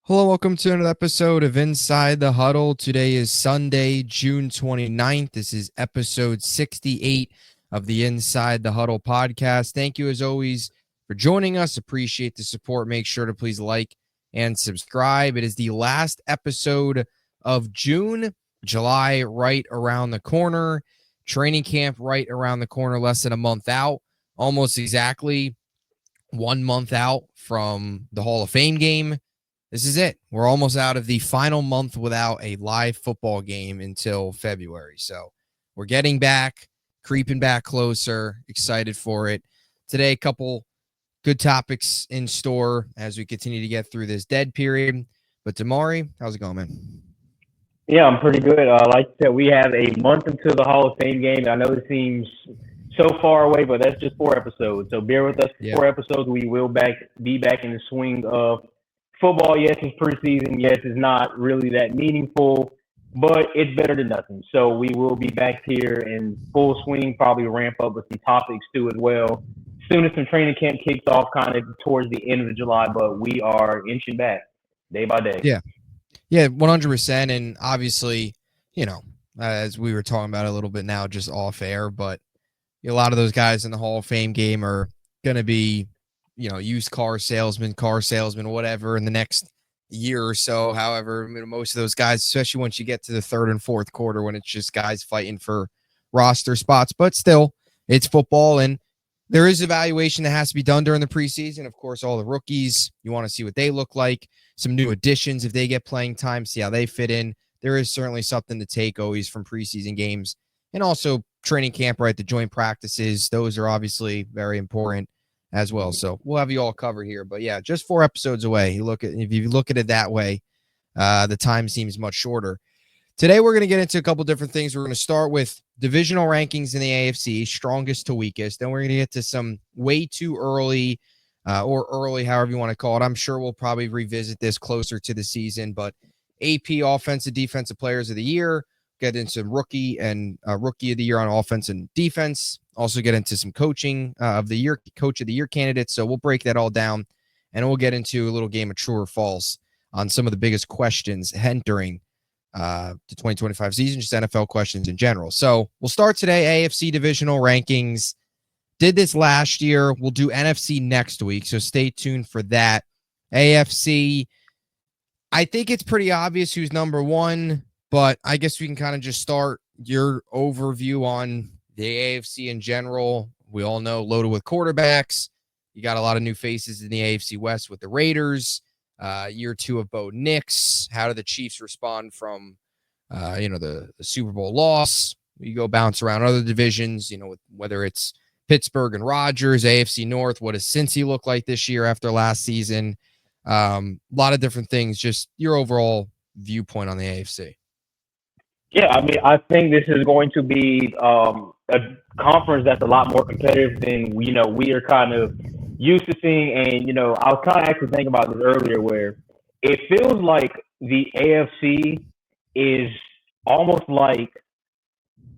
Hello, welcome to another episode of Inside the Huddle. Today is Sunday, June 29th. This is episode 68 of the Inside the Huddle podcast. Thank you, as always, for joining us. Appreciate the support. Make sure to please like and subscribe. It is the last episode of June. July right around the corner. Training camp right around the corner, less than a month out. Almost exactly 1 month out from the Hall of Fame game. This is it. We're almost out of the final month without a live football game until February. So we're getting back, creeping back closer, excited for it. Today, a couple good topics in store as we continue to get through this dead period. But DiMari, how's it going, man? Yeah, I'm pretty good. Like I said, we have a month until the Hall of Fame game. I know it seems so far away, but that's just 4 episodes. So bear with us for Yeah. 4 episodes. We will be back in the swing of football. Yes, it's preseason. Yes, it's not really that meaningful, but it's better than nothing. So we will be back here in full swing, probably ramp up with some topics too as well. Soon as some training camp kicks off kind of towards the end of July, but we are inching back day by day. Yeah. Yeah, 100%. And obviously, as we were talking about a little bit now, just off air, but a lot of those guys in the Hall of Fame game are going to be, used car salesman, whatever, in the next year or so. However, most of those guys, especially once you get to the third and fourth quarter, when it's just guys fighting for roster spots, but still, it's football, and there is evaluation that has to be done during the preseason. Of course, all the rookies, you want to see what they look like, some new additions if they get playing time, see how they fit in. There is certainly something to take always from preseason games, and also training camp, right? The joint practices, those are obviously very important as well. So we'll have you all covered here. But yeah, just 4 episodes away. If you look at it that way, the time seems much shorter. Today, we're going to get into a couple different things. We're going to start with divisional rankings in the AFC, strongest to weakest. Then we're going to get to some way too early or early, however you want to call it. I'm sure we'll probably revisit this closer to the season, but AP offensive defensive players of the year, get into rookie of the year on offense and defense. Also get into some coach of the year candidates. So we'll break that all down, and we'll get into a little game of true or false on some of the biggest questions entering the 2025 season, just NFL questions in general. So we'll start today, AFC divisional rankings. Did this last year. We'll do NFC next week, so stay tuned for that. AFC, I think it's pretty obvious who's number one, but I guess we can kind of just start your overview on the AFC in general. We all know loaded with quarterbacks. You got a lot of new faces in the AFC West with the Raiders. Year 2 of Bo Nix. How do the Chiefs respond from, the Super Bowl loss? You go bounce around other divisions, whether it's Pittsburgh and Rodgers, AFC North. What does Cincy look like this year after last season? A lot of different things. Just your overall viewpoint on the AFC. Yeah, I mean, I think this is going to be a conference that's a lot more competitive than we are kind of used to seeing. And I was kind of actually thinking about this earlier, where it feels like the AFC is almost like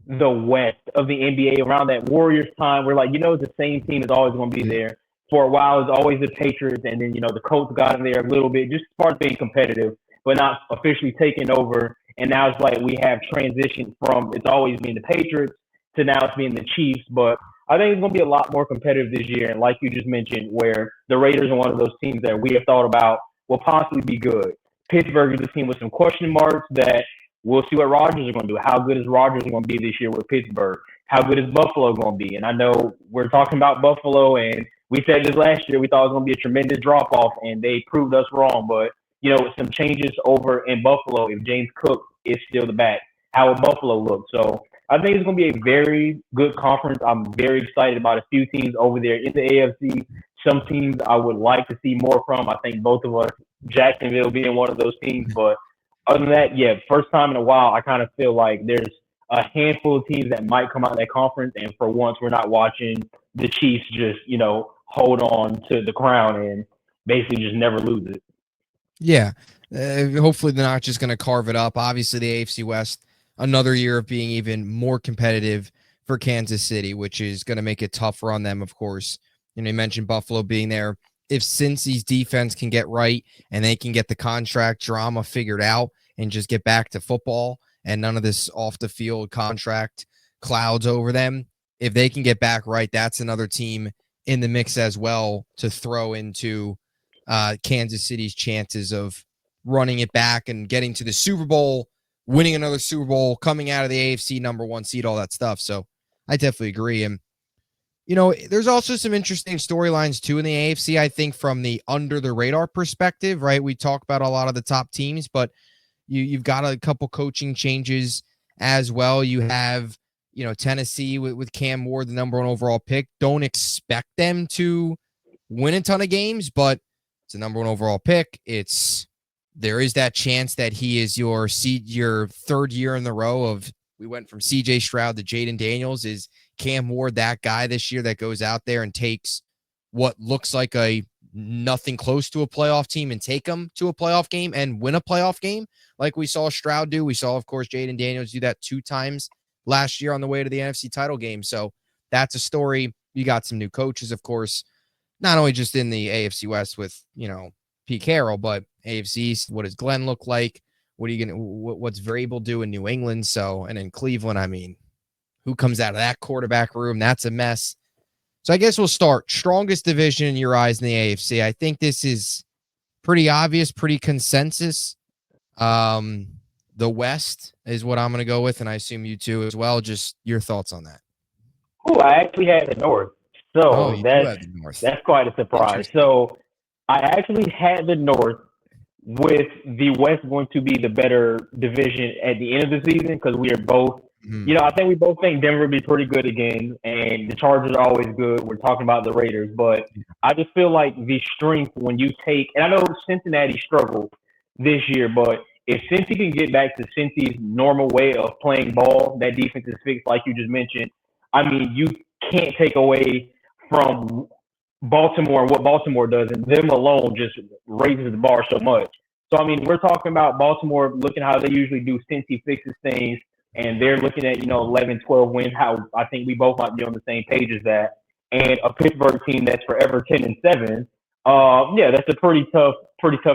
the West of the NBA around that Warriors time, where it's the same team is always going to be there. For a while, it's always the Patriots, and then the Colts got in there a little bit, just part being competitive, but not officially taking over. And now it's like we have transitioned from it's always been the Patriots to now it's being the Chiefs. But I think it's going to be a lot more competitive this year. And like you just mentioned, where the Raiders are one of those teams that we have thought about will possibly be good. Pittsburgh is a team with some question marks that we'll see what Rodgers is going to do. How good is Rodgers going to be this year with Pittsburgh? How good is Buffalo going to be? And I know we're talking about Buffalo, and we said this last year. We thought it was going to be a tremendous drop-off, and they proved us wrong. But with some changes over in Buffalo, if James Cook is still the back, how will Buffalo look? So I think it's going to be a very good conference. I'm very excited about a few teams over there in the AFC. Some teams I would like to see more from. I think both of us, Jacksonville being one of those teams. But other than that, yeah, first time in a while, I kind of feel like there's a handful of teams that might come out of that conference. And for once, we're not watching the Chiefs just, hold on to the crown and basically just never lose it. Yeah. Hopefully they're not just going to carve it up. Obviously, the AFC West, another year of being even more competitive for Kansas City, which is going to make it tougher on them, of course. You mentioned Buffalo being there. if Cincy's defense can get right and they can get the contract drama figured out and just get back to football and none of this off the field contract clouds over them, if they can get back right, that's another team in the mix as well to throw into Kansas City's chances of running it back and getting to the Super Bowl, winning another Super Bowl, coming out of the AFC #1 seed, all that stuff. So I definitely agree. And, there's also some interesting storylines too in the AFC, I think, from the under the radar perspective, right? We talk about a lot of the top teams, but you've got a couple coaching changes as well. You have, Tennessee with Cam Ward, the #1 overall pick. Don't expect them to win a ton of games, but it's a #1 overall pick. There is that chance that he is your third year in the row of, we went from CJ Stroud to Jaden Daniels. Is Cam Ward that guy this year that goes out there and takes what looks like a nothing close to a playoff team and take them to a playoff game and win a playoff game like we saw Stroud do? We saw, of course, Jaden Daniels do that 2 times last year on the way to the NFC title game. So that's a story. You got some new coaches, of course, not only just in the AFC West with, Pete Carroll, but AFC East. What does Glenn look like? What's Vrabel do in New England? So, and in Cleveland, I mean, who comes out of that quarterback room? That's a mess. So I guess we'll start. Strongest division in your eyes in the AFC. I think this is pretty obvious, pretty consensus. The West is what I'm going to go with, and I assume you too as well. Just your thoughts on that. Oh, I actually had the North. So that's quite a surprise. So I actually had the North with the West going to be the better division at the end of the season because we are both, I think we both think Denver will be pretty good again, and the Chargers are always good. We're talking about the Raiders, but I just feel like the strength when you take, and I know Cincinnati struggled this year, but if Cincy can get back to Cincy's normal way of playing ball, that defense is fixed, like you just mentioned. I mean, you can't take away from Baltimore and what Baltimore does, and them alone just raises the bar so much. So, I mean, we're talking about Baltimore looking how they usually do. Cincy fixes things, and they're looking at, 11, 12 wins, how I think we both might be on the same page as that. And a Pittsburgh team that's forever 10-7. That's a pretty tough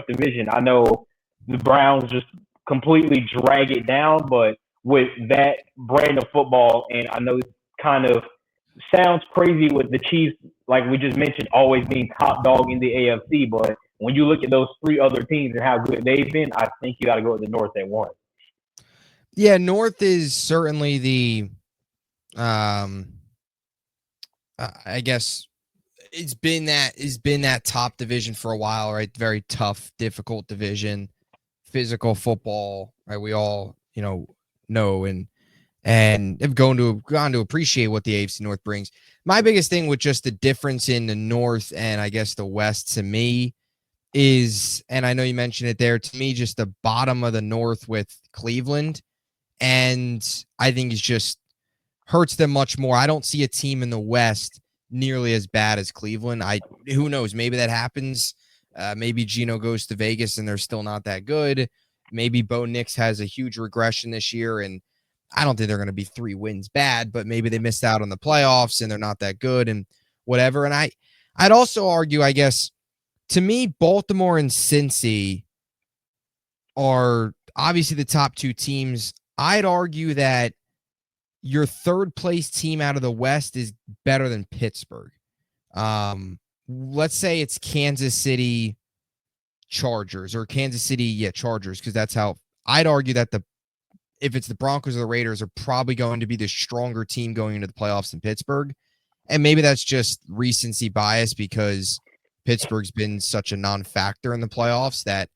division. I know the Browns just completely drag it down, but with that brand of football, and I know it's kind of sounds crazy with the Chiefs, like we just mentioned, always being top dog in the AFC, but when you look at those 3 other teams and how good they've been, I think you got to go with the North at 1. Yeah, North is certainly the, I guess it's been that top division for a while, right? Very tough, difficult division, physical football, right? We all, know and have gone to appreciate what the AFC North brings. My biggest thing with just the difference in the North and I guess the West to me is, and I know you mentioned it there, to me, just the bottom of the North with Cleveland. And I think it just hurts them much more. I don't see a team in the West nearly as bad as Cleveland. Who knows? Maybe that happens. Maybe Geno goes to Vegas and they're still not that good. Maybe Bo Nix has a huge regression this year, and I don't think they're going to be 3 wins bad, but maybe they missed out on the playoffs and they're not that good and whatever. And I'd also argue, I guess, to me, Baltimore and Cincy are obviously the top 2 teams. I'd argue that your third place team out of the West is better than Pittsburgh. Let's say it's Kansas City Chargers or Kansas City, Chargers, because that's how I'd argue that if it's the Broncos or the Raiders are probably going to be the stronger team going into the playoffs than Pittsburgh. And maybe that's just recency bias because Pittsburgh's been such a non-factor in the playoffs that,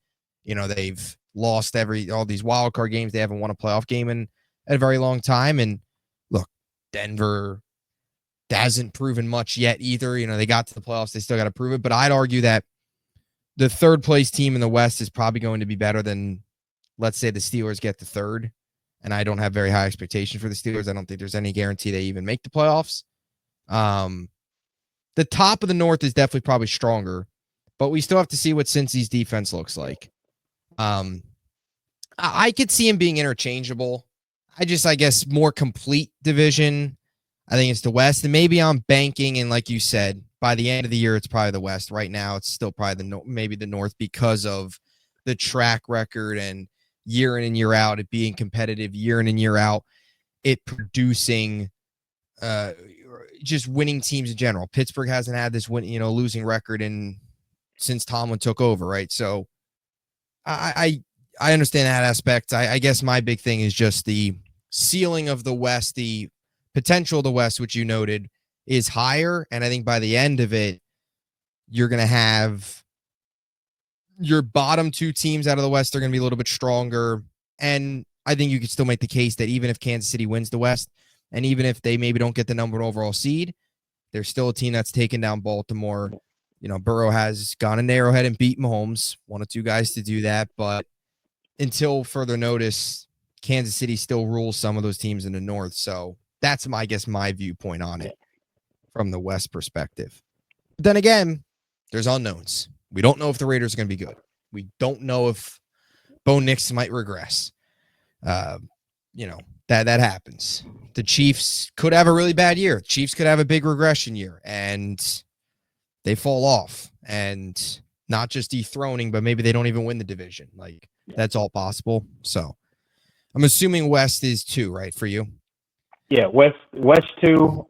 they've lost all these wild card games. They haven't won a playoff game in a very long time. And look, Denver hasn't proven much yet either. They got to the playoffs. They still got to prove it. But I'd argue that the third place team in the West is probably going to be better than, let's say, the Steelers get the third. And I don't have very high expectation for the Steelers. I don't think there's any guarantee they even make the playoffs. The top of the North is definitely probably stronger, but we still have to see what Cincy's defense looks like. I could see him being interchangeable. I guess, more complete division. I think it's the West, and maybe I'm banking, and like you said, by the end of the year, it's probably the West. Right now, it's still probably maybe the North because of the track record and year in and year out, it being competitive year in and year out, it producing just winning teams in general. Pittsburgh hasn't had this losing record since Tomlin took over, right? So I understand that aspect. I guess my big thing is just the ceiling of the West, the potential of the West, which you noted, is higher. And I think by the end of it, you're going to have your bottom two teams out of the West are going to be a little bit stronger. And I think you could still make the case that even if Kansas City wins the West, and even if they maybe don't get the number one overall seed, they're still a team that's taken down Baltimore. Burrow has gone in Arrowhead and beat Mahomes, one of two guys to do that. But until further notice, Kansas City still rules some of those teams in the North. So that's, I guess, my viewpoint on it from the West perspective. But then again, there's unknowns. We don't know if the Raiders are going to be good. We don't know if Bo Nix might regress. That happens. The Chiefs could have a really bad year. The Chiefs could have a big regression year, and they fall off. And not just dethroning, but maybe they don't even win the division. That's all possible. So I'm assuming West is 2, right, for you? Yeah, West 2.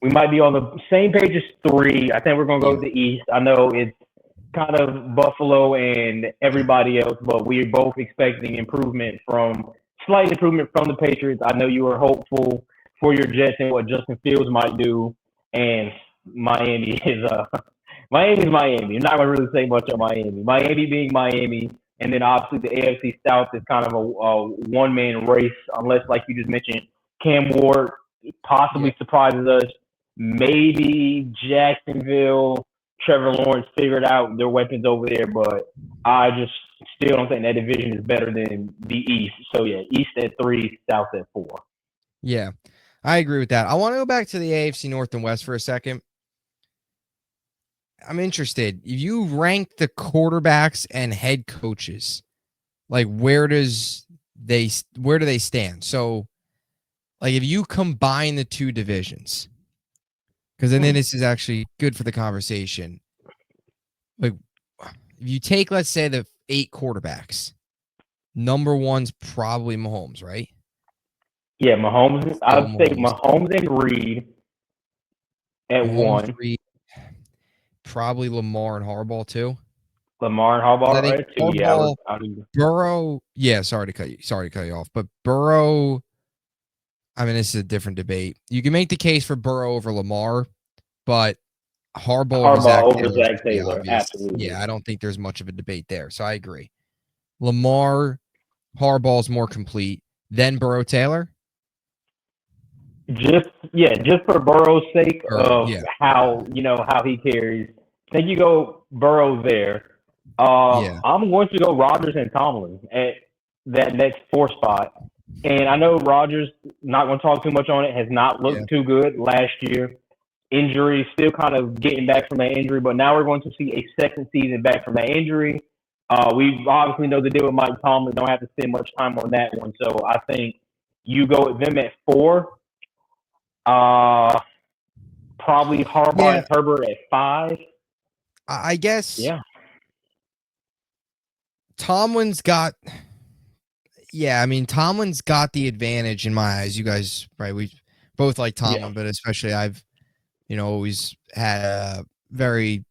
We might be on the same page as 3. I think we're going to go to the East. I know it's kind of Buffalo and everybody else, but we're both expecting slight improvement from the Patriots. I know you are hopeful for your Jets and what Justin Fields might do, and Miami is Miami's Miami. You're not going to really say much on Miami. Miami being Miami, and then obviously the AFC South is kind of a one-man race, unless, like you just mentioned, Cam Ward possibly surprises us. Maybe Jacksonville, Trevor Lawrence figured out their weapons over there, but I just still don't think that division is better than the East. So, yeah, East at 3, South at 4. Yeah, I agree with that. I want to go back to the AFC North and West for a second. I'm interested. If you rank the quarterbacks and head coaches, where do they stand? So, if you combine the two divisions, because then this is actually good for the conversation. If you take, let's say, the 8 quarterbacks, number 1's probably Mahomes, right? Yeah, Mahomes. I would say Mahomes and Reed at Mahomes, 1. Reed, probably Lamar and Harbaugh too. Lamar and Harbaugh at 2. Harbaugh, Burrow. Yeah, sorry to cut you off, but Burrow. I mean, this is a different debate. You can make the case for Burrow over Lamar, but Harbaugh over Zach Taylor. Absolutely. Yeah, I don't think there's much of a debate there. So I agree. Lamar, Harbaugh's more complete. Then Burrow, Taylor. Just for Burrow's sake of how he carries. I think you go Burrow there. I'm going to go Rodgers and Tomlin at that next 4 spot. And I know Rodgers, not going to talk too much on it, has not looked too good last year. Injury, still kind of getting back from that injury, but now we're going to see a second season back from that injury. We obviously know the deal with Mike Tomlin. Don't have to spend much time on that one. So I think you go with them at 4. Probably Harbaugh and Herbert at 5. I guess. Yeah. Tomlin's got. Yeah, I mean, Tomlin's got the advantage in my eyes. You guys, right? We both like Tomlin, but especially I've, always had a very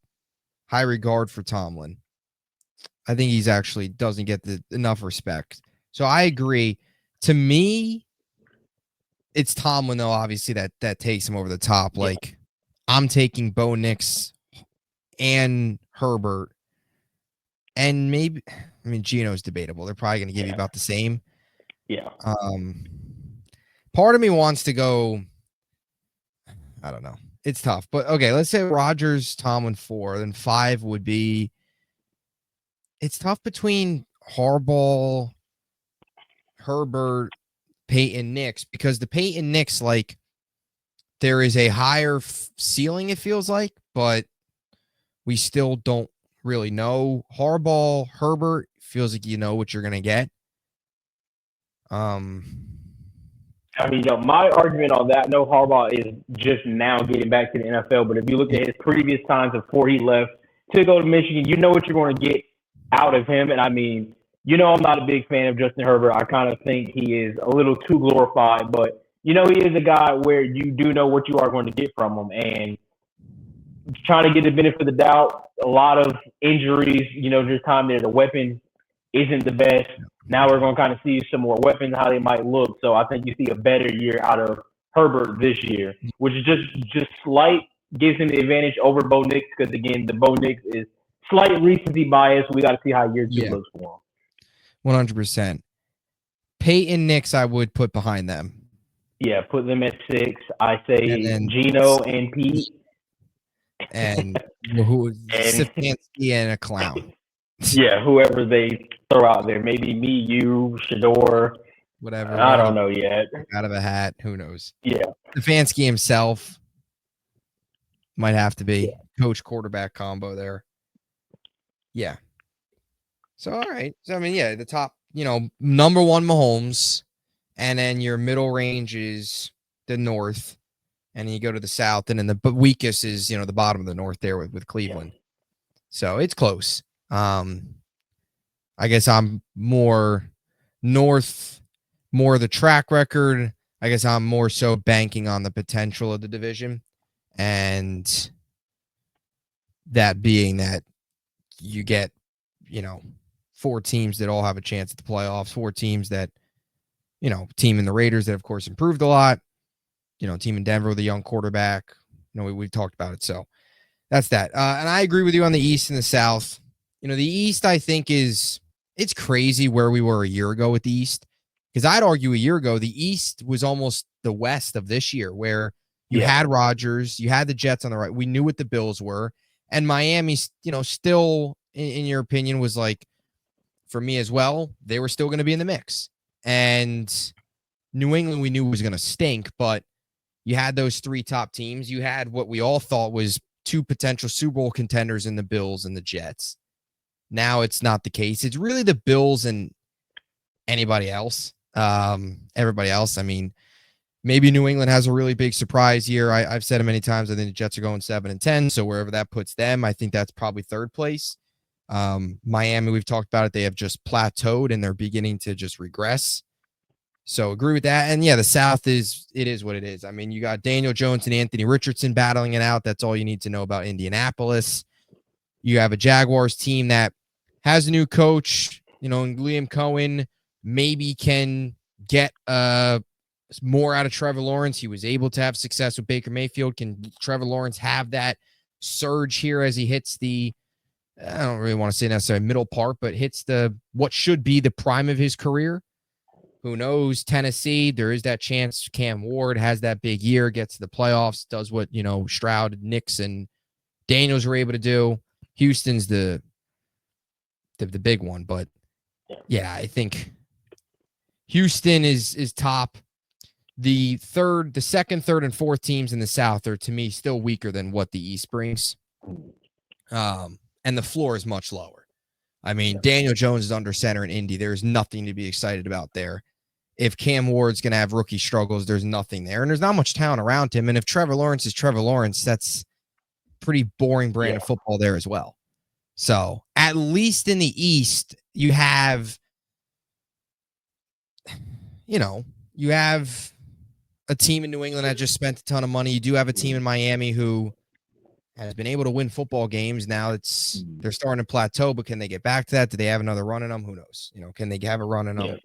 high regard for Tomlin. I think he's actually doesn't get enough respect. So I agree. To me, it's Tomlin, though, obviously, that takes him over the top. I'm taking Bo Nix and Herbert. And maybe, Geno's debatable. They're probably going to give you about the same. Yeah. Part of me wants to go, I don't know. It's tough. But, okay, let's say Rodgers, Tomlin 4. Then 5 would be, it's tough between Harbaugh, Herbert, Peyton, Nix. Because the Peyton, Nix, there is a higher ceiling, it feels like. But we still don't really know. Harbaugh, Herbert, feels like you know what you're gonna get. I mean, my argument on that, no, Harbaugh is just now getting back to the NFL. But if you look at his previous times before he left to go to Michigan, you know what you're going to get out of him. And I mean, I'm not a big fan of Justin Herbert. I kind of think he is a little too glorified, but he is a guy where you do know what you are going to get from him. And trying to get the benefit of the doubt, a lot of injuries, just time there, the weapon isn't the best. Now we're going to kind of see some more weapons, how they might look. So I think you see a better year out of Herbert this year, which is just slight, gives him the advantage over Bo Nix because, again, the Bo Nix is slight recency bias. We got to see how year 2 looks for him. 100%. Peyton Nix, I would put behind them. Yeah, put them at 6. I say Gino and Pete. And who Stefanski and a clown. Yeah, whoever they throw out there. Maybe me, you, Shador. Whatever. I don't know yet. Out of a hat. Who knows? Yeah. Stefanski himself might have to be coach quarterback combo there. Yeah. So, all right. So, I mean, the top, number 1 Mahomes, and then your middle range is the North, and then you go to the South, and then the weakest is, the bottom of the North there with Cleveland. Yeah. So it's close. I guess I'm more North, more the track record. I guess I'm more so banking on the potential of the division, and that being that you get, 4 teams that all have a chance at the playoffs, 4 teams that, team in the Raiders that, of course, improved a lot, team in Denver with a young quarterback. We've talked about it. So that's that. And I agree with you on the East and the South. The East, I think, it's crazy where we were a year ago with the East. Because I'd argue a year ago, the East was almost the West of this year, where you had Rodgers, you had the Jets on the right. We knew what the Bills were. And Miami, still, in your opinion, was like, for me as well, they were still going to be in the mix. And New England, we knew was going to stink, but you had those 3 top teams. You had what we all thought was 2 potential Super Bowl contenders in the Bills and the Jets. Now it's not the case. It's really the Bills and anybody else. Everybody else. I mean, maybe New England has a really big surprise year. I've said it many times. I think the Jets are going 7-10. So wherever that puts them, I think that's probably 3rd place. Miami, we've talked about it. They have just plateaued and they're beginning to just regress. So agree with that. And the South is what it is. I mean, you got Daniel Jones and Anthony Richardson battling it out. That's all you need to know about Indianapolis. You have a Jaguars team that has a new coach, and Liam Cohen maybe can get more out of Trevor Lawrence. He was able to have success with Baker Mayfield. Can Trevor Lawrence have that surge here as he hits the, I don't really want to say necessarily middle part, but hits what should be the prime of his career? Who knows? Tennessee, there is that chance. Cam Ward has that big year, gets to the playoffs, does what, Stroud, Nix, and Daniels were able to do. Houston's the big one, but I think Houston is top. The second, third, and fourth teams in the South are, to me, still weaker than what the East brings. And the floor is much lower. I mean, Daniel Jones is under center in Indy. There's nothing to be excited about there. If Cam Ward's going to have rookie struggles, there's nothing there. And there's not much talent around him. And if Trevor Lawrence is Trevor Lawrence, that's pretty boring brand of football there as well. So at least in the East, you have a team in New England that just spent a ton of money. You do have a team in Miami who has been able to win football games. Now they're starting to plateau, but can they get back to that? Do they have another run in them? Who knows? Can they have a run in them? Yeah.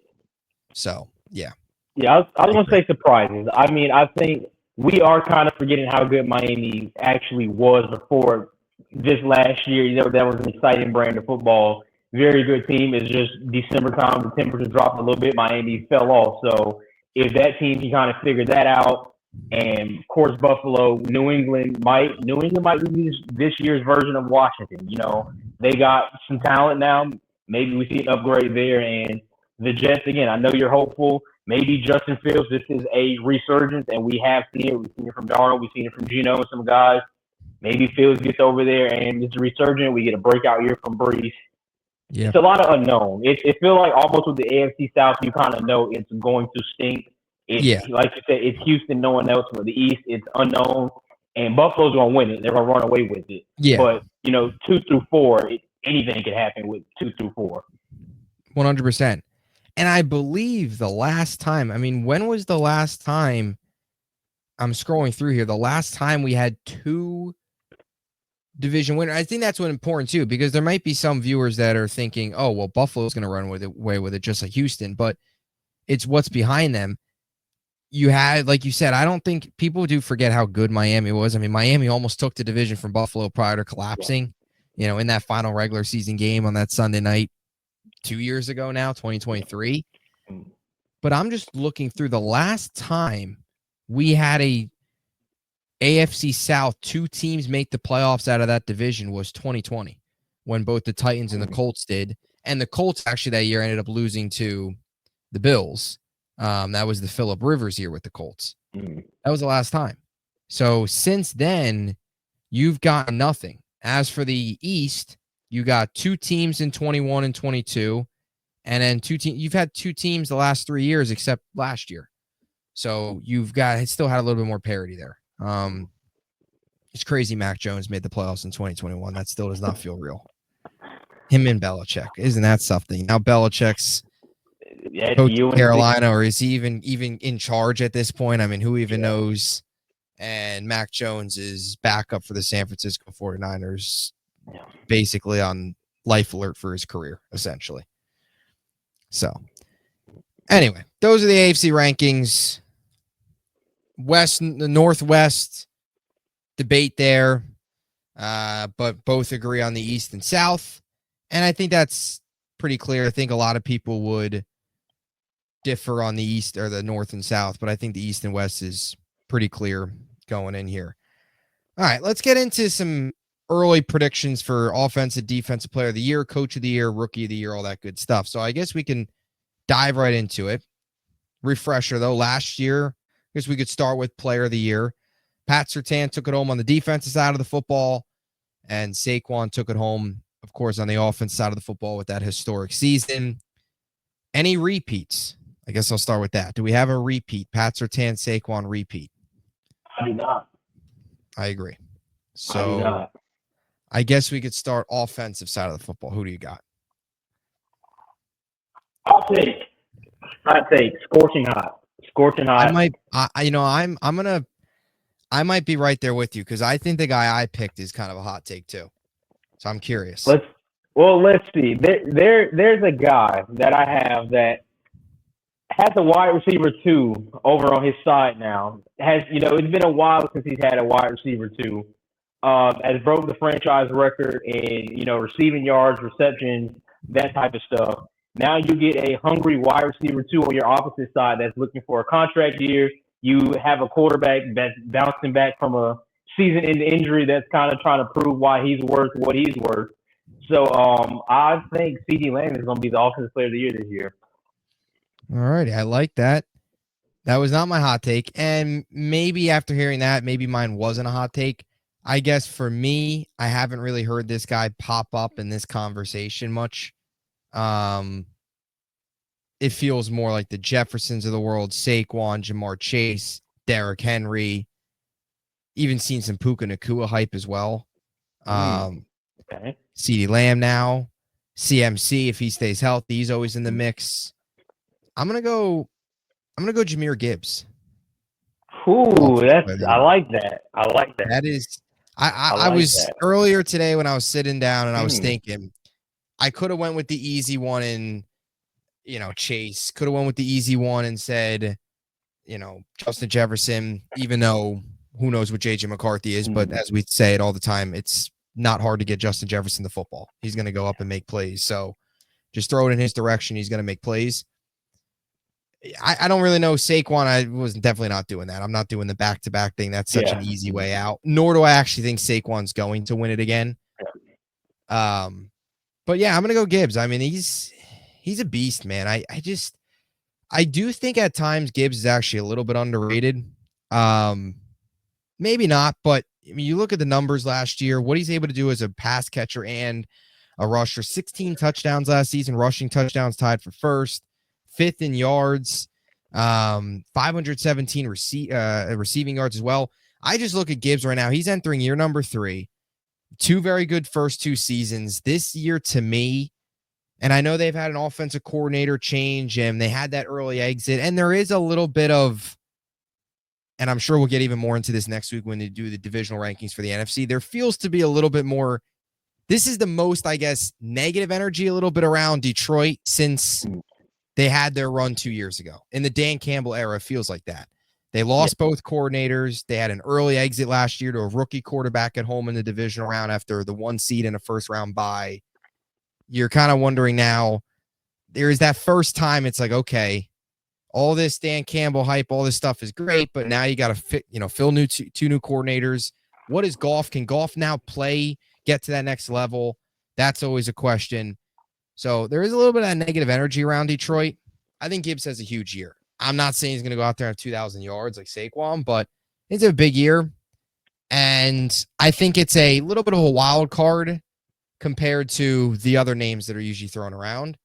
So, yeah. Yeah, I was going to say surprises. I mean, I think we are kind of forgetting how good Miami actually was before this last year. That was an exciting brand of football. Very good team. It's just December time, the temperature dropped a little bit. Miami fell off. So if that team can kind of figure that out, and of course Buffalo, New England might be this year's version of Washington. They got some talent now. Maybe we see an upgrade there. And the Jets, again, I know you're hopeful. Maybe Justin Fields, this is a resurgence, and we have seen it. We've seen it from Darnold. We've seen it from Gino and some guys. Maybe Fields gets over there and it's a resurgence. We get a breakout year from Brees. Yeah. It's a lot of unknown. It feels like almost with the AFC South, you kind of know it's going to stink Yeah. Like you said, it's Houston, no one else. But the East, it's unknown, and Buffalo's gonna win it. They're gonna run away with it. Yeah. But 2 through 4, anything could happen with 2 through 4. 100%. And I believe the last time, when was the last time? I'm scrolling through here. The last time we had 2 division winners. I think that's what's important too, because there might be some viewers that are thinking, "Oh, well, Buffalo's going to run away with it, just like Houston." But it's what's behind them. You had, like you said, I don't think people do forget how good Miami was. Miami almost took the division from Buffalo prior to collapsing. In that final regular season game on that Sunday night 2 years ago now, 2023. But I'm just looking through the last time we had a AFC South 2 teams make the playoffs out of that division was 2020, when both the Titans and the Colts did. And the Colts actually that year ended up losing to the Bills. That was the Phillip Rivers year with the Colts. That was the last time. So since then, you've got nothing. As for the East, you got 2 teams in 21 and 22. And then you've had 2 teams the last 3 years, except last year. So still had a little bit more parity there. It's crazy Mac Jones made the playoffs in 2021. That still does not feel real. Him and Belichick. Isn't that something? Now Belichick's coaching Carolina, or is he even in charge at this point? Who even knows? And Mac Jones is backup for the San Francisco 49ers, basically on life alert for his career, essentially. So, anyway, those are the AFC rankings. The Northwest debate there, but both agree on the East and South. And I think that's pretty clear. I think a lot of people would differ on the East or the North and South, but I think the East and West is pretty clear going in here. All right, let's get into some early predictions for offensive, defensive player of the year, coach of the year, rookie of the year, all that good stuff. So I guess we can dive right into it. Refresher, though, last year, I guess we could start with player of the year. Pat Surtain took it home on the defensive side of the football, and Saquon took it home, of course, on the offense side of the football with that historic season. Any repeats? I guess I'll start with that. Do we have a repeat? Pat Surtain, Saquon repeat? I do not. I agree. So I guess we could start offensive side of the football. Who do you got? I'll take scorching hot. Scorching hot. I might be right there with you, because I think the guy I picked is kind of a hot take too. So I'm curious. Let's see. There's a guy that I have that has a wide receiver 2 over on his side now. It's been a while since he's had a wide receiver 2. Has broke the franchise record in, receiving yards, receptions, that type of stuff. Now you get a hungry wide receiver 2 on your opposite side that's looking for a contract year. You have a quarterback that's bouncing back from a season-ending injury that's kind of trying to prove why he's worth what he's worth. So I think CeeDee Lamb is going to be the offensive player of the year this year. All right, I like that. That was not my hot take. And maybe after hearing that, maybe mine wasn't a hot take. I guess for me, I haven't really heard this guy pop up in this conversation much. It feels more like the Jeffersons of the world, Saquon, Jamar Chase, Derrick Henry, even seen some Puka Nacua hype as well. Okay. CeeDee Lamb now, CMC, if he stays healthy, he's always in the mix. I'm gonna go Jahmyr Gibbs. Ooh, I like that. That is, I was earlier today when I was sitting down and I was thinking I could have went with the easy one and Chase, could have went with the easy one and said, Justin Jefferson, even though who knows what JJ McCarthy is, but as we say it all the time, it's not hard to get Justin Jefferson the football. He's going to go up and make plays. So just throw it in his direction. He's going to make plays. I don't really know Saquon. I was definitely not doing that. I'm not doing the back-to-back thing. That's such an easy way out. Nor do I actually think Saquon's going to win it again. But yeah, I'm going to go Gibbs. He's a beast, man. I do think at times Gibbs is actually a little bit underrated. Maybe not, but you look at the numbers last year, what he's able to do as a pass catcher and a rusher. 16 touchdowns last season, rushing touchdowns tied for first, 5th in yards. 517 receiving yards as well. I just look at Gibbs right now. He's entering year number 3. 2 very good first 2 seasons. This year to me, and I know they've had an offensive coordinator change and they had that early exit, and there is a little bit of, and I'm sure we'll get even more into this next week when they do the divisional rankings for the NFC. There feels to be a little bit more, this is the most, I guess, negative energy a little bit around Detroit since they had their run 2 years ago. In the Dan Campbell era, it feels like that. They lost both coordinators. They had an early exit last year to a rookie quarterback at home in the divisional round after the 1 seed in a first round bye. You're kind of wondering now, there is that first time it's like, okay, all this Dan Campbell hype, all this stuff is great, but now you got to fit, fill two new coordinators. What is Goff? Can Goff now get to that next level? That's always a question. So there is a little bit of that negative energy around Detroit. I think Gibbs has a huge year. I'm not saying he's going to go out there and have 2,000 yards like Saquon, but it's a big year. And I think it's a little bit of a wild card compared to the other names that are usually thrown around.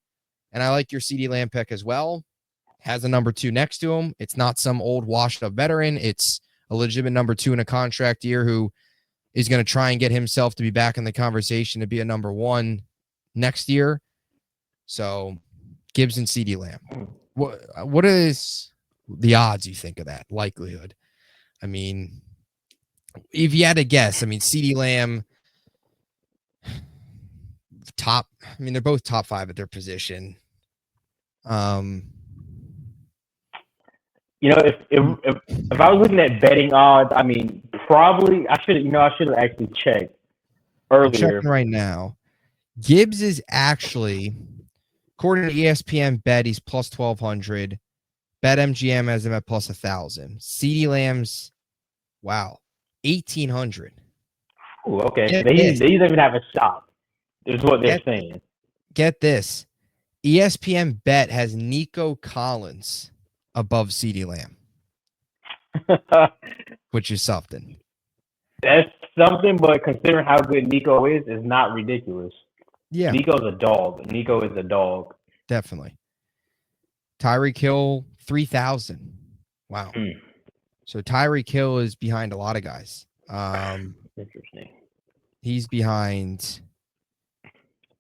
And I like your CeeDee Lamb pick as well. Has a number 2 next to him. It's not some old washed up veteran. It's a legitimate number 2 in a contract year who is going to try and get himself to be back in the conversation to be a number 1 next year. So Gibbs and CeeDee Lamb. What is the odds you think of that likelihood? I mean, if you had to guess, CeeDee Lamb they're both top 5 at their position. If I was looking at betting odds, probably I should have actually checked earlier. I'm checking right now. Gibbs is actually, according to ESPN Bet, he's plus 1,200. BetMGM has him at plus 1,000. CeeDee Lamb's, 1,800. Ooh, okay. They don't even have a shot, is what they're saying. Get this. ESPN Bet has Nico Collins above CeeDee Lamb, which is something. That's something, but considering how good Nico is not ridiculous. Yeah. Nico's a dog. Nico is a dog. Definitely. Tyreek Hill, 3,000. Wow. So Tyreek Hill is behind a lot of guys. Interesting. He's behind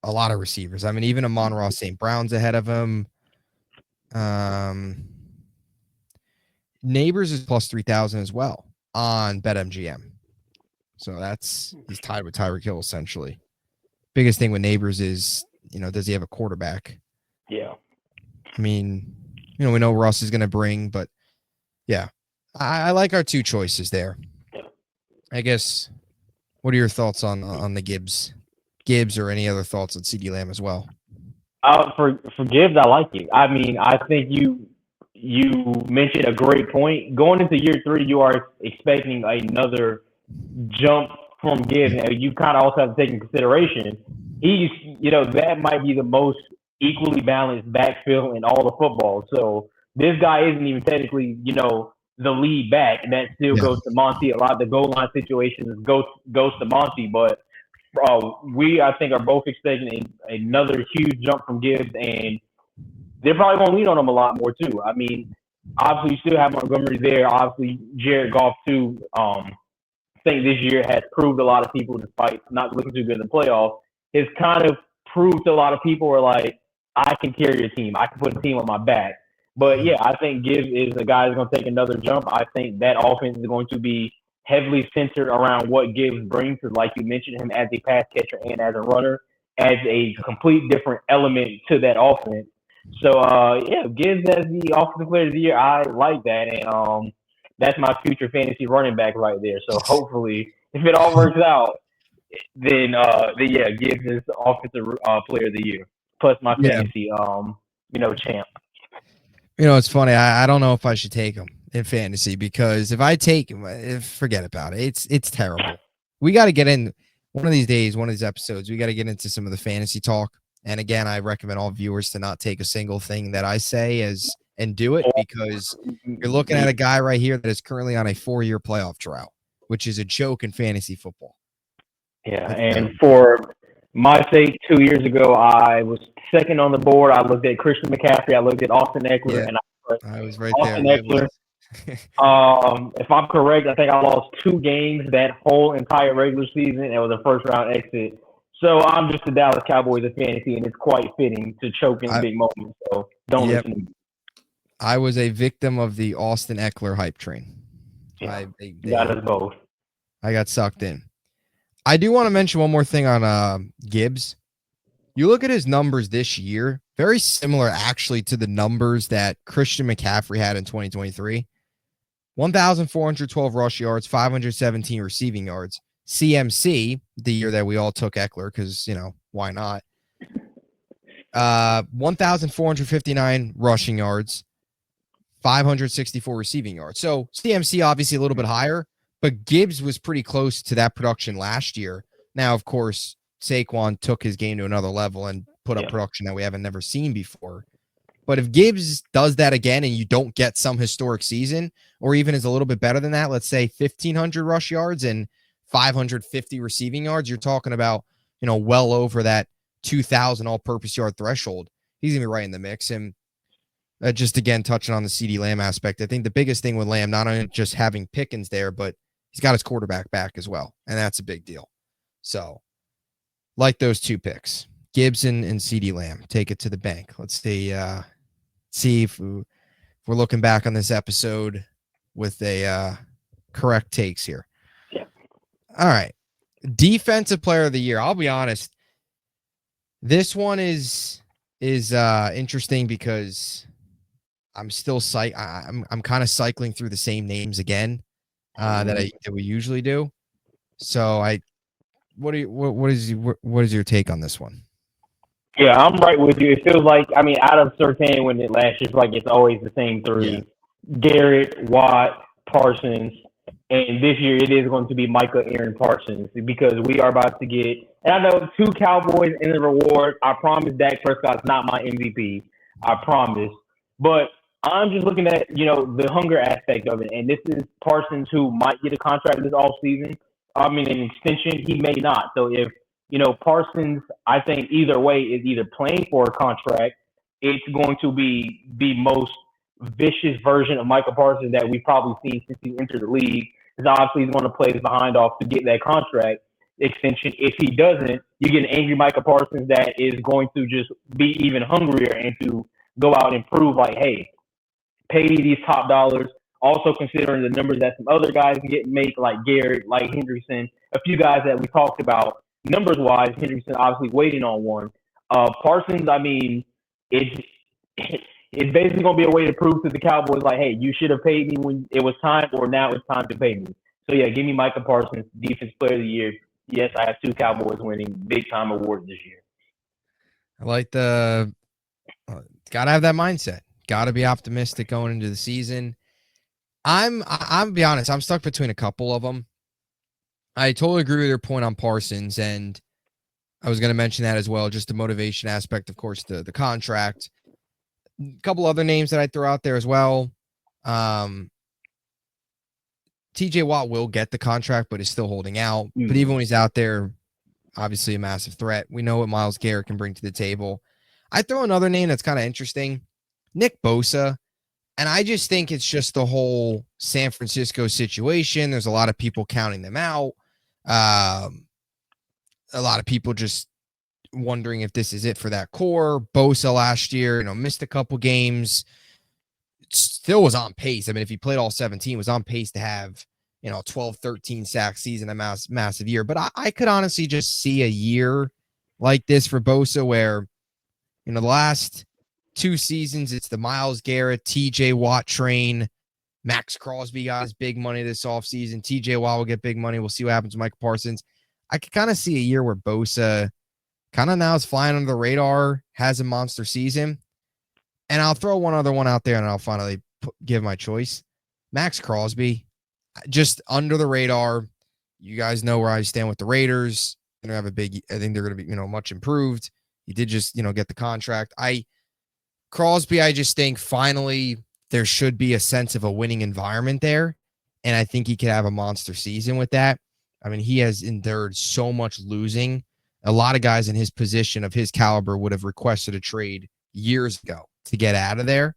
a lot of receivers. Even Amon-Ra St. Brown's ahead of him. Neighbors is plus 3,000 as well on BetMGM. So he's tied with Tyreek Hill essentially. Biggest thing with Neighbors is, does he have a quarterback? Yeah. We know Russ is going to bring, but yeah, I like our 2 choices there. Yeah. I guess, what are your thoughts on the Gibbs, or any other thoughts on CeeDee Lamb as well? For Gibbs, I like it. I think you mentioned a great point. Going into year 3, you are expecting another jump from Gibbs, and you kind of also have to take into consideration that might be the most equally balanced backfield in all of football. So this guy isn't even technically, the lead back, and that still goes to Monty. A lot of the goal line situations goes to Monty, but we, I think, are both expecting another huge jump from Gibbs, and they're probably going to lean on him a lot more too. Obviously, you still have Montgomery there. Obviously, Jared Goff too. I think this year has proved a lot of people, despite not looking too good in the playoffs, has kind of proved to a lot of people are like, I can carry a team. I can put a team on my back. But yeah, I think Gibbs is a guy who's going to take another jump. I think that offense is going to be heavily centered around what Gibbs brings, because like you mentioned, him as a pass catcher and as a runner adds a complete different element to that offense. So Gibbs as the offensive player of the year, I like that, and that's my future fantasy running back right there. So hopefully, if it all works out, then Gibbs is the offensive player of the year, plus my fantasy champ. It's funny. I don't know if I should take him in fantasy, because if I take him, forget about it. It's terrible. We got to get in one of these days, one of these episodes. We got to get into some of the fantasy talk. And again, I recommend all viewers to not take a single thing that I say and do it, because you're looking at a guy right here that is currently on a 4-year playoff drought, which is a joke in fantasy football. Yeah, and for my sake, 2 years ago, I was second on the board. I looked at Christian McCaffrey, I looked at Austin Eckler, and I I was right there. Austin Eckler. If I'm correct, I think I lost 2 games that whole entire regular season. It was a first round exit. So I'm just the Dallas Cowboys of fantasy, and it's quite fitting to choke in big moments. So don't listen to me. I was a victim of the Austin Eckler hype train. Yeah, got us both. I got sucked in. I do want to mention one more thing on Gibbs. You look at his numbers this year, very similar actually to the numbers that Christian McCaffrey had in 2023. 1,412 rush yards, 517 receiving yards. CMC, the year that we all took Eckler, because, why not? 1,459 rushing yards, 564 receiving yards. So CMC obviously a little bit higher, but Gibbs was pretty close to that production last year. Now, of course, Saquon took his game to another level and put up production that we haven't never seen before. But if Gibbs does that again and you don't get some historic season, or even is a little bit better than that, let's say 1,500 rush yards and 550 receiving yards, you're talking about, well over that 2,000 all-purpose yard threshold. He's going to be right in the mix. And just, again, touching on the CeeDee Lamb aspect, I think the biggest thing with Lamb, not only just having Pickens there, but he's got his quarterback back as well, and that's a big deal. So, like those 2 picks, Gibson and CeeDee Lamb, take it to the bank. Let's see if we're looking back on this episode with a correct takes here. Yeah. All right. Defensive player of the year. I'll be honest. This one is interesting because I'm still I'm kind of cycling through the same names again that we usually do. So what is your take on this one? Yeah, I'm right with you. It feels like, out of Surtain when it last year, like it's always the same 3. Yeah. Garrett, Watt, Parsons, and this year it is going to be Micah Aaron Parsons because we are about to get, and I know 2 Cowboys in the reward. I promise Dak Prescott's not my MVP. I promise. But I'm just looking at, the hunger aspect of it. And this is Parsons who might get a contract this offseason. An extension, he may not. So if, Parsons, I think either way is either playing for a contract, it's going to be the most vicious version of Michael Parsons that we've probably seen since he entered the league. Because obviously he's going to play his behind off to get that contract extension. If he doesn't, you get an angry Michael Parsons that is going to just be even hungrier and to go out and prove like, hey, pay me these top dollars. Also considering the numbers that some other guys make, like Garrett, like Henderson, a few guys that we talked about. Numbers-wise, Henderson obviously waiting on one. Parsons, it's basically going to be a way to prove to the Cowboys, like, hey, you should have paid me when it was time, or now it's time to pay me. So, yeah, give me Micah Parsons, Defense Player of the Year. Yes, I have 2 Cowboys winning big-time awards this year. I like got to have that mindset. Got to be optimistic going into the season. I'm be honest, I'm stuck between a couple of them. I totally agree with your point on Parsons, and I was going to mention that as well, just the motivation aspect, of course, the contract. A couple other names that I throw out there as well. TJ Watt will get the contract, but is still holding out. Mm-hmm. But even when he's out there, obviously a massive threat. We know what Myles Garrett can bring to the table. I throw another name that's kind of interesting, Nick Bosa. And I just think it's just the whole San Francisco situation. There's a lot of people counting them out. A lot of people just wondering if this is it for that core. Bosa last year, missed a couple games. Still was on pace. If he played all 17, was on pace to have, 12, 13 sack season, a massive year. But I could honestly just see a year like this for Bosa where, the last 2 seasons, it's the Myles Garrett, TJ Watt train. Max Crosby got his big money this offseason. TJ Watt will get big money. We'll see what happens with Micah Parsons. I could kind of see a year where Bosa kind of now is flying under the radar, has a monster season. And I'll throw one other one out there, and I'll finally give my choice. Max Crosby, just under the radar. You guys know where I stand with the Raiders. They're going to have I think they're going to be, much improved. He did just, get the contract. Crosby, I just think finally there should be a sense of a winning environment there. And I think he could have a monster season with that. He has endured so much losing. A lot of guys in his position of his caliber would have requested a trade years ago to get out of there.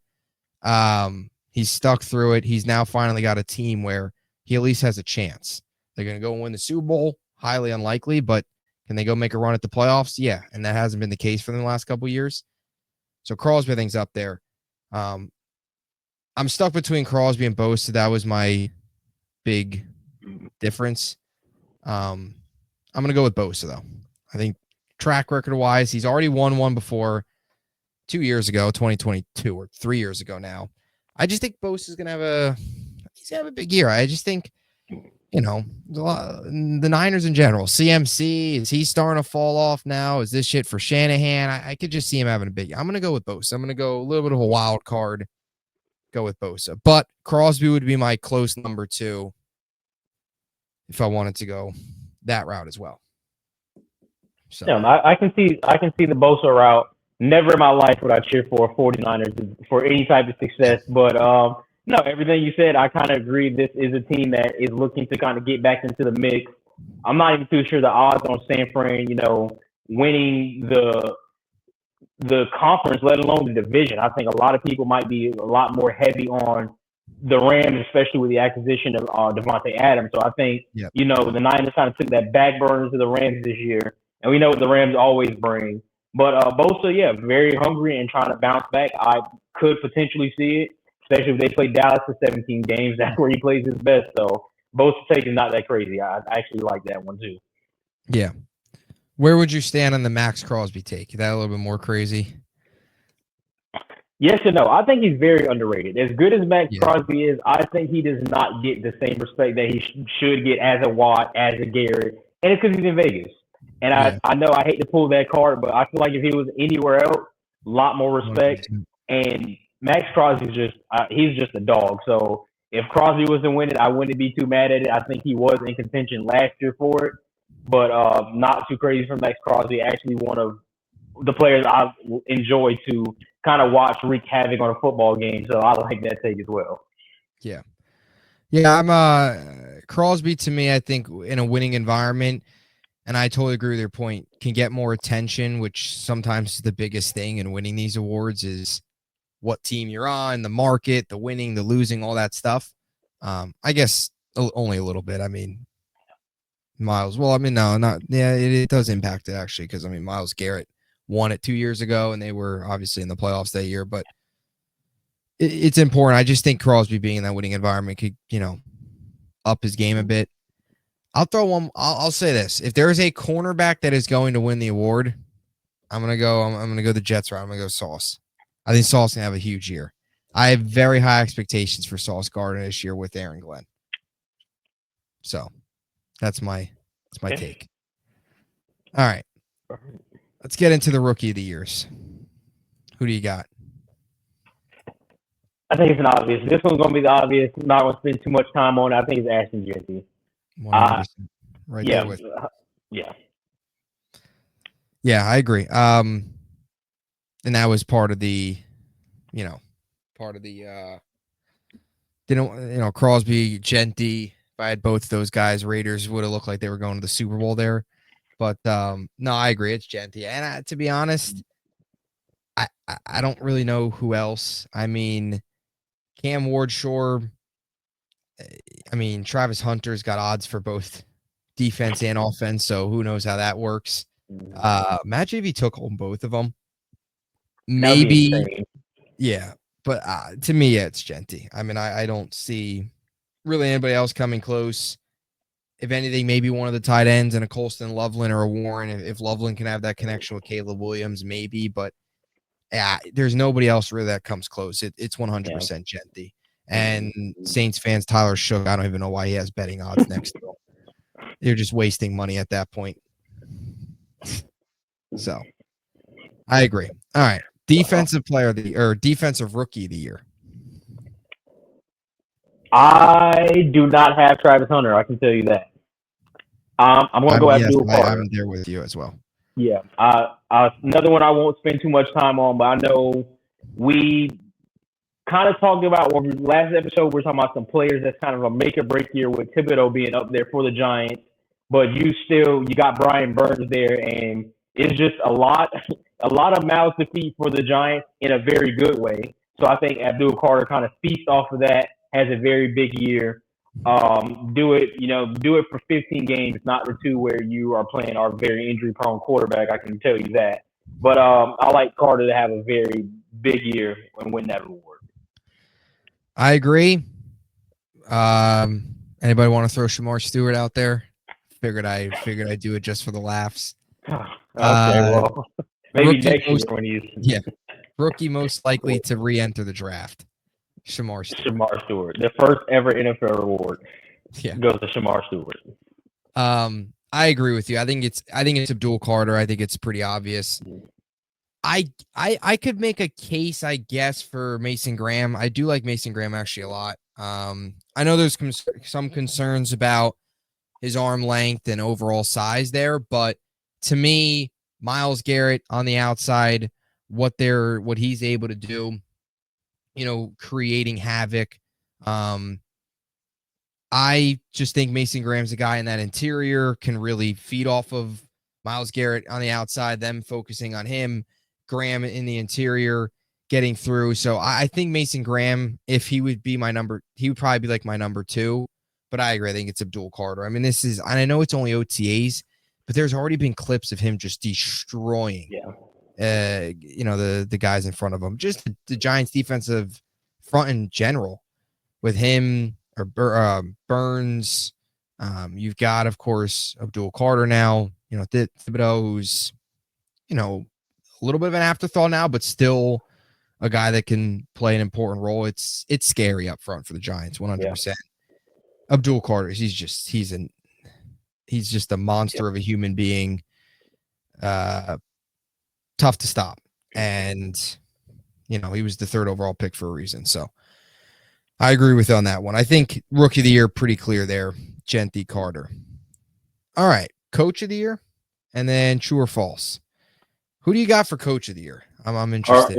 He's stuck through it. He's now finally got a team where he at least has a chance. They're going to go and win the Super Bowl. Highly unlikely, but can they go make a run at the playoffs? Yeah, and that hasn't been the case for them the last couple of years. So Crosby, I think's up there. I'm stuck between Crosby and Bosa. That was my big difference. I'm going to go with Bosa, though. I think track record-wise, he's already won one before 2 years ago, 2022, or 3 years ago now. I just think Bosa's going to have a big year. I just think, the Niners in general, CMC, is he starting to fall off now? Is this shit for Shanahan? I could just see him having a big year. I'm going to go with Bosa. I'm going to go a little bit of a wild card, go with Bosa. But Crosby would be my close number 2 if I wanted to go that route as well. So yeah, I can see the Bosa route. Never in my life would I cheer for 49ers for any type of success. But no, everything you said, I kind of agree. This is a team that is looking to kind of get back into the mix. I'm not even too sure the odds on San Fran, winning the conference, let alone the division. I think a lot of people might be a lot more heavy on the Rams, especially with the acquisition of Devontae Adams. So I think, the Niners kind of took that back burner to the Rams this year. And we know what the Rams always bring. But Bosa, very hungry and trying to bounce back. I could potentially see it, especially if they play Dallas for 17 games. That's where he plays his best. So Bosa take is not that crazy. I actually like that one too. Yeah. Where would you stand on the Max Crosby take? Is that a little bit more crazy? Yes and no. I think he's very underrated. As good as Max Crosby is, I think he does not get the same respect that he should get as a Watt, as a Garrett. And it's because he's in Vegas. And I know I hate to pull that card, but I feel like if he was anywhere else, a lot more respect. 100%. And Max Crosby's he's just a dog. So if Crosby was to win it, I wouldn't be too mad at it. I think he was in contention last year for it, but not too crazy for Max Crosby. Actually, one of the players I enjoy to kind of watch wreak havoc on a football game. So I like that take as well. Yeah. Yeah, I'm Crosby to me, I think in a winning environment, and I totally agree with your point, can get more attention, which sometimes is the biggest thing in winning these awards is what team you're on, the market, the winning, the losing, all that stuff. I guess only a little bit. I mean, Myles, well, I mean, no, not, yeah, it does impact it actually, because I mean, Myles Garrett won it 2 years ago and they were obviously in the playoffs that year, but it's important. I just think Crosby being in that winning environment could, up his game a bit. I'll throw one. I'll say this: if there is a cornerback that is going to win the award, I'm gonna go the Jets route. I'm gonna go Sauce. I think Sauce can have a huge year. I have very high expectations for Sauce Gardner this year with Aaron Glenn. So that's my take. All right, let's get into the rookie of the years. Who do you got? I think it's an obvious. This one's gonna be the obvious. I'm not gonna spend too much time on it. I think it's Ashton Jeanty. 100%. Right there with. Yeah, I agree. And that was part of the, Crosby, Jeanty. If I had both those guys, Raiders would have looked like they were going to the Super Bowl there. But no, I agree. It's Jeanty. And to be honest, I don't really know who else. I mean, Cam Ward, sure. I mean, Travis Hunter's got odds for both defense and offense, so who knows how that works. Matt JV took home both of them. Maybe, yeah. But to me, it's Jeanty. I mean, I don't see really anybody else coming close. If anything, maybe one of the tight ends and a Colston Loveland or a Warren. If Loveland can have that connection with Caleb Williams, maybe. But there's nobody else really that comes close. It's 100% Jeanty. And Saints fans, Tyler Shook, I don't even know why he has betting odds next to him. They're just wasting money at that point. So, I agree. All right. Defensive defensive rookie of the year. I do not have Travis Hunter. I can tell you that. I'm going to go Abdul Carter. I'm there with you as well. Yeah. Another one I won't spend too much time on, but I know we kind of talked about last episode. We're talking about some players that's kind of a make or break year with Thibodeau being up there for the Giants, but you got Brian Burns there, and it's just a lot of mouths to feed for the Giants in a very good way. So I think Abdul Carter kind of feasts off of that, has a very big year. Do it for 15 games, not the two where you are playing our very injury prone quarterback. I can tell you that. But I like Carter to have a very big year and win that award. I agree. Anybody want to throw Shamar Stewart out there? Figured I'd do it just for the laughs. Okay, well, maybe next year when he's rookie most likely to re-enter the draft. Shamar Stewart, the first ever NFL award, goes to Shamar Stewart. I agree with you. I think it's Abdul Carter. I think it's pretty obvious. I could make a case, I guess, for Mason Graham. I do like Mason Graham actually a lot. I know there's some concerns about his arm length and overall size there, but to me, Myles Garrett on the outside, what he's able to do, creating havoc. I just think Mason Graham's a guy in that interior, can really feed off of Myles Garrett on the outside, them focusing on him, Graham in the interior, getting through. So I think Mason Graham, if he would be he would probably be like my number 2. But I agree. I think it's Abdul Carter. I mean, and I know it's only OTAs, but there's already been clips of him just destroying, the guys in front of him. Just the Giants' defensive front in general, with him or Burns. You've got, of course, Abdul Carter now. Thibodeau, who's a little bit of an afterthought now, but still a guy that can play an important role. It's scary up front for the Giants, 100%. Yeah. Abdul Carter, he's just a monster of a human being. Tough to stop. And, he was the 3rd overall pick for a reason. So I agree with you on that one. I think rookie of the year, pretty clear there. Genty Carter. All right. Coach of the year and then true or false. Who do you got for coach of the year? I'm interested.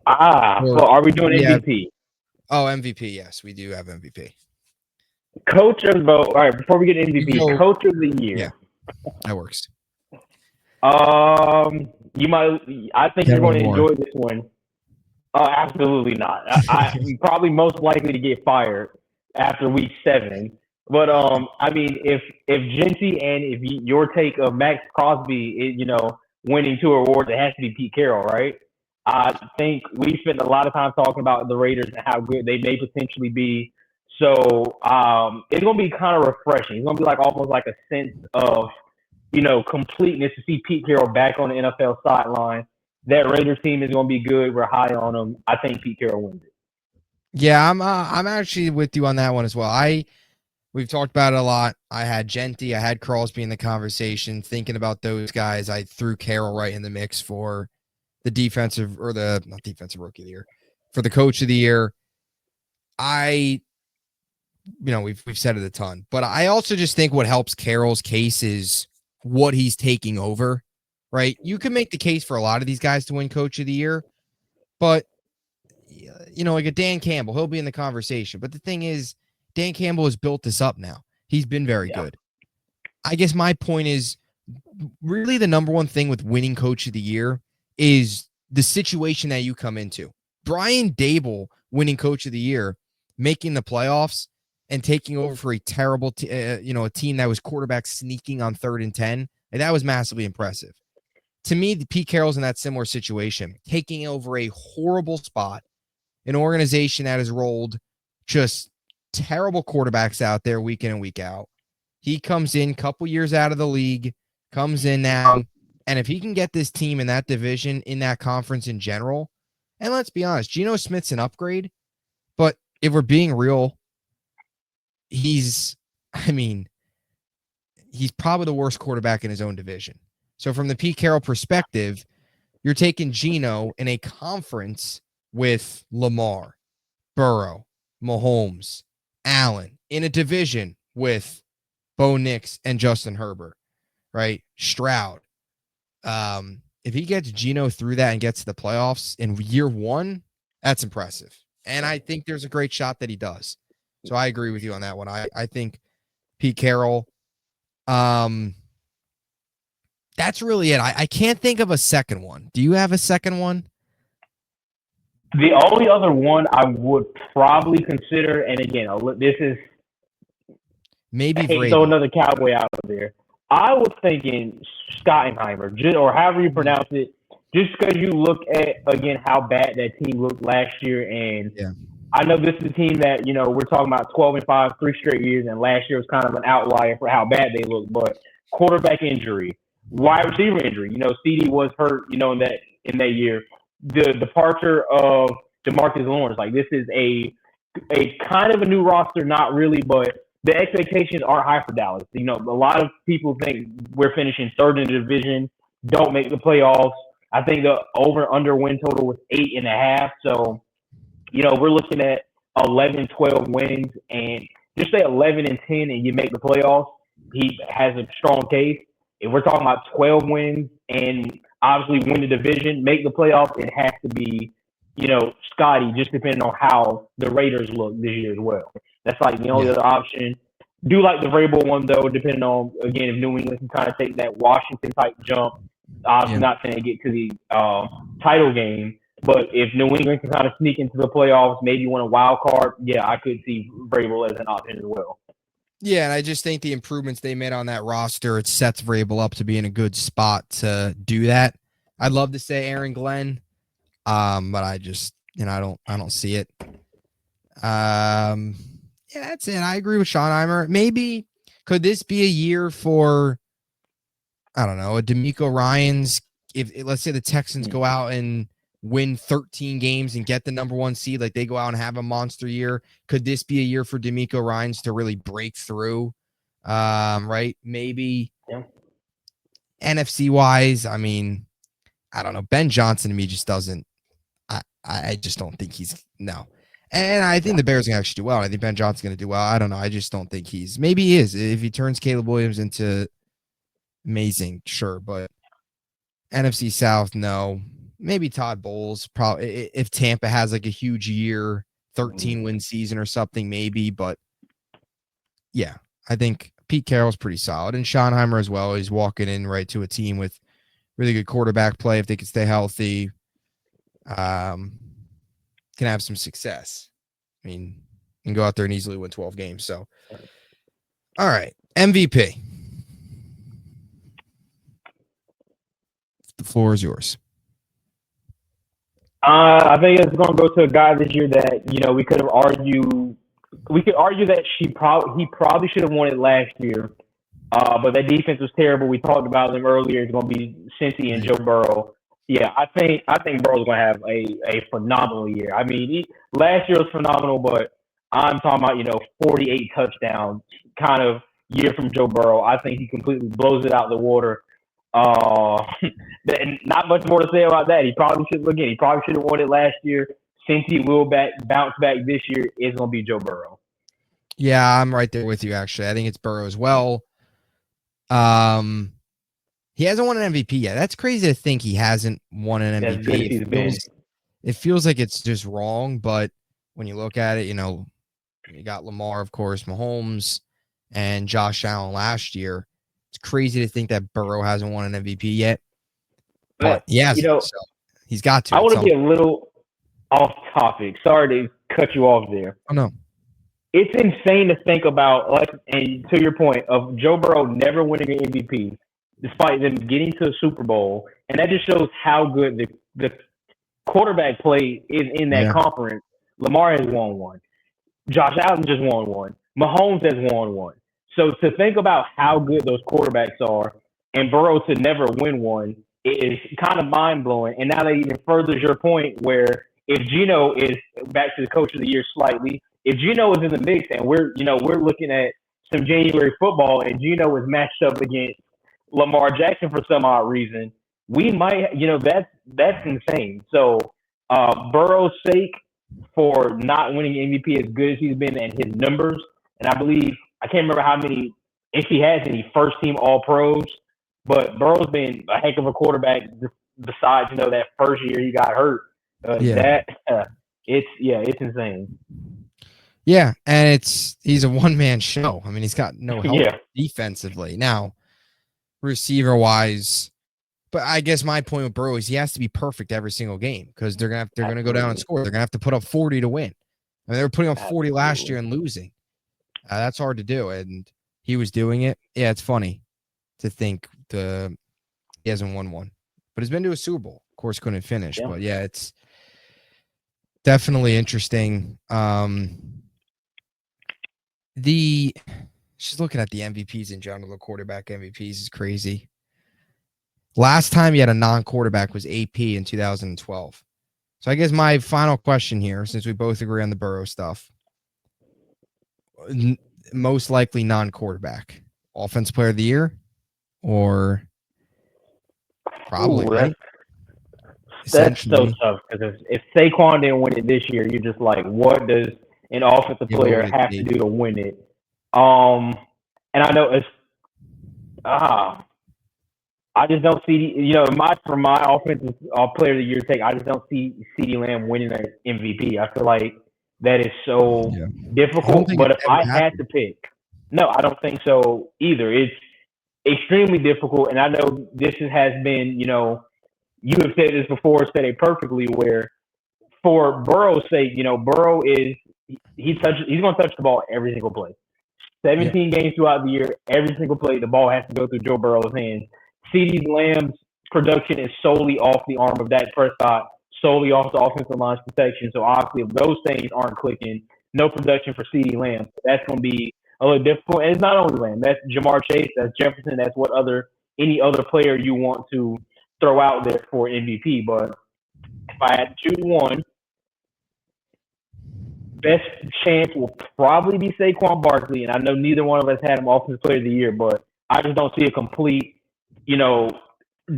Are we doing MVP? MVP. Yes, we do have MVP. Coach of the all right. Before we get MVP, coach of the year. Yeah, that works. You might. I think you're going to enjoy this one. Absolutely not. I'm probably most likely to get fired after week 7. But I mean, if Genty and if your take of Max Crosby is winning 2 awards, it has to be Pete Carroll, right? I think we spent a lot of time talking about the Raiders and how good they may potentially be. So it's gonna be kind of refreshing. It's gonna be almost like a sense of completeness to see Pete Carroll back on the NFL sideline. That Raiders team is gonna be good. We're high on them. I think Pete Carroll wins it. Yeah, I'm actually with you on that one as well. We've talked about it a lot. I had Genty, I had Crosby in the conversation. Thinking about those guys, I threw Carroll right in the mix for the defensive or the not defensive rookie of the year, for the coach of the year. We've said it a ton, but I also just think what helps Carroll's case is what he's taking over, right? You can make the case for a lot of these guys to win coach of the year, but like a Dan Campbell, he'll be in the conversation. But the thing is, Dan Campbell has built this up now. He's been very good. I guess my point is really the number one thing with winning coach of the year is the situation that you come into. Brian Daboll winning coach of the year, making the playoffs and taking over for a terrible, a team that was quarterback sneaking on 3rd and 10. That was massively impressive. To me, Pete Carroll's in that similar situation, taking over a horrible spot, an organization that has rolled just terrible quarterbacks out there week in and week out. He comes in, couple years out of the league, comes in now, and if he can get this team in that division, in that conference in general, and let's be honest, Geno Smith's an upgrade, but if we're being real, he's probably the worst quarterback in his own division. So from the Pete Carroll perspective, you're taking Geno in a conference with Lamar, Burrow, Mahomes, Allen, in a division with Bo Nix and Justin Herbert, right? Stroud. If he gets Geno through that and gets to the playoffs in year 1, that's impressive. And I think there's a great shot that he does. So I agree with you on that one. I think Pete Carroll, that's really it. I can't think of a second one. Do you have a second one? The only other one I would probably consider, and again, this is Maybe I hate to throw Vrabel. another cowboy out there. I was thinking Schottenheimer, or however you Mhm. pronounce it, just because you look at again how bad that team looked last year, and Yeah. I know this is a team that we're talking about 12-5, 3 straight years, and last year was kind of an outlier for how bad they looked. But quarterback injury, wide receiver injury, CD was hurt, in that year. The departure of DeMarcus Lawrence, like this is a kind of a new roster, not really, but the expectations are high for Dallas. A lot of people think we're finishing third in the division, don't make the playoffs. I think the over under win total was 8.5. So, we're looking at 11, 12 wins, and just say 11-10 and you make the playoffs. He has a strong case. If we're talking about 12 wins and obviously win the division, make the playoffs, it has to be, Scotty, just depending on how the Raiders look this year as well. That's like the only Yeah. other option. Do like the Vrabel one though, depending on again if New England can kind of take that Washington type jump. Obviously, Yeah. not saying get to the title game, but if New England can kind of sneak into the playoffs, maybe win a wild card, yeah, I could see Vrabel as an option as well. Yeah, and I just think the improvements they made on that roster, it sets Vrabel up to be in a good spot to do that. I'd love to say Aaron Glenn, but I just I don't see it. Yeah, that's it. I agree with Schottenheimer. Maybe could this be a year for I don't know a D'Amico Ryans? If let's say the Texans go out and win 13 games and get the number one seed, like they go out and have a monster year, could this be a year for D'Amico Ryans to really break through? Right? Maybe Yeah. NFC wise, I mean, I don't know. Ben Johnson to me just doesn't. I just don't think he's no. And I think the Bears can actually do well. I think Ben Johnson's going to do well. I don't know. I just don't think maybe he is. If he turns Caleb Williams into amazing, sure. But NFC South, no. Maybe Todd Bowles. Probably if Tampa has like a huge year, 13 win season or something, maybe. But yeah, I think Pete Carroll's pretty solid. And Schottenheimer as well. He's walking in right to a team with really good quarterback play if they can stay healthy. Can have some success. I mean, can go out there and easily win 12 games. So, all right, MVP. The floor is yours. I think it's going to go to a guy this year that we could have argued. We could argue that he probably should have won it last year, but that defense was terrible. We talked about them earlier. It's going to be Cincy and Joe Burrow. Yeah, I think Burrow's going to have a phenomenal year. I mean, last year was phenomenal, but I'm talking about 48 touchdowns kind of year from Joe Burrow. I think he completely blows it out the water. Uh, not much more to say about that. He probably should He probably should have won it last year. Since he will bounce back this year, it's going to be Joe Burrow. Yeah, I'm right there with you. Actually, I think it's Burrow as well. He hasn't won an MVP yet. That's crazy to think he hasn't won an As good as he's been. It feels like it's just wrong, but when you look at it, you got Lamar, of course, Mahomes, and Josh Allen last year. It's crazy to think that Burrow hasn't won an MVP yet, but he hasn't. So he's got to. I want to be a little off topic. Sorry to cut you off there. Oh no. It's insane to think about, and to your point, of Joe Burrow never winning an MVP, despite them getting to the Super Bowl, and that just shows how good the quarterback play is in that conference. Lamar has won one. Josh Allen just won one. Mahomes has won one. So to think about how good those quarterbacks are, and Burrow to never win one is kind of mind blowing. And now that even furthers your point, where if Geno is back to the coach of the year slightly, if Geno is in the mix and we're looking at some January football and Geno is matched up against Lamar Jackson for some odd reason, we might that's insane. So Burrow's sake for not winning MVP as good as he's been and his numbers, and I believe I can't remember how many, if he has any first team All Pros, but Burrow's been a heck of a quarterback besides that first year he got hurt. It's insane. Yeah, and he's a one-man show. I mean, he's got no help Yeah. defensively. Now, receiver-wise, But I guess my point with Burrow is he has to be perfect every single game because they're gonna go down and score. They're gonna have to put up 40 to win. I mean, they were putting up 40 last year and losing. That's hard to do, and he was doing it. Yeah, it's funny to think he hasn't won one, but he's been to a Super Bowl. Of course, couldn't finish, but yeah, it's definitely interesting. Just looking at the MVPs in general, the quarterback MVPs is crazy. Last time you had a non-quarterback was AP in 2012. So I guess my final question here, since we both agree on the Burrow stuff, most likely non-quarterback, offensive player of the year, or probably, right? That's so tough because if Saquon didn't win it this year, you're just like, what does an offensive player have to do to win it? And I know it's I just don't see, for my offensive player of the year take, I just don't see CeeDee Lamb winning an MVP. I feel like that is so difficult. But if I had to pick, no, I don't think so either. It's extremely difficult. And I know this has been, you have said this before, said it perfectly, where for Burrow's sake, Burrow is, he's going to touch the ball every single play. 17 games throughout the year, every single play, the ball has to go through Joe Burrow's hands. CeeDee Lamb's production is solely off the arm of Dak Prescott, solely off the offensive line's protection. So obviously, if those things aren't clicking, no production for CeeDee Lamb. That's going to be a little difficult. And it's not only Lamb. That's Jamar Chase. That's Jefferson. That's any other player you want to throw out there for MVP. But if I had to choose one, best chance will probably be Saquon Barkley. And I know neither one of us had him offensive player of the year, but I just don't see a complete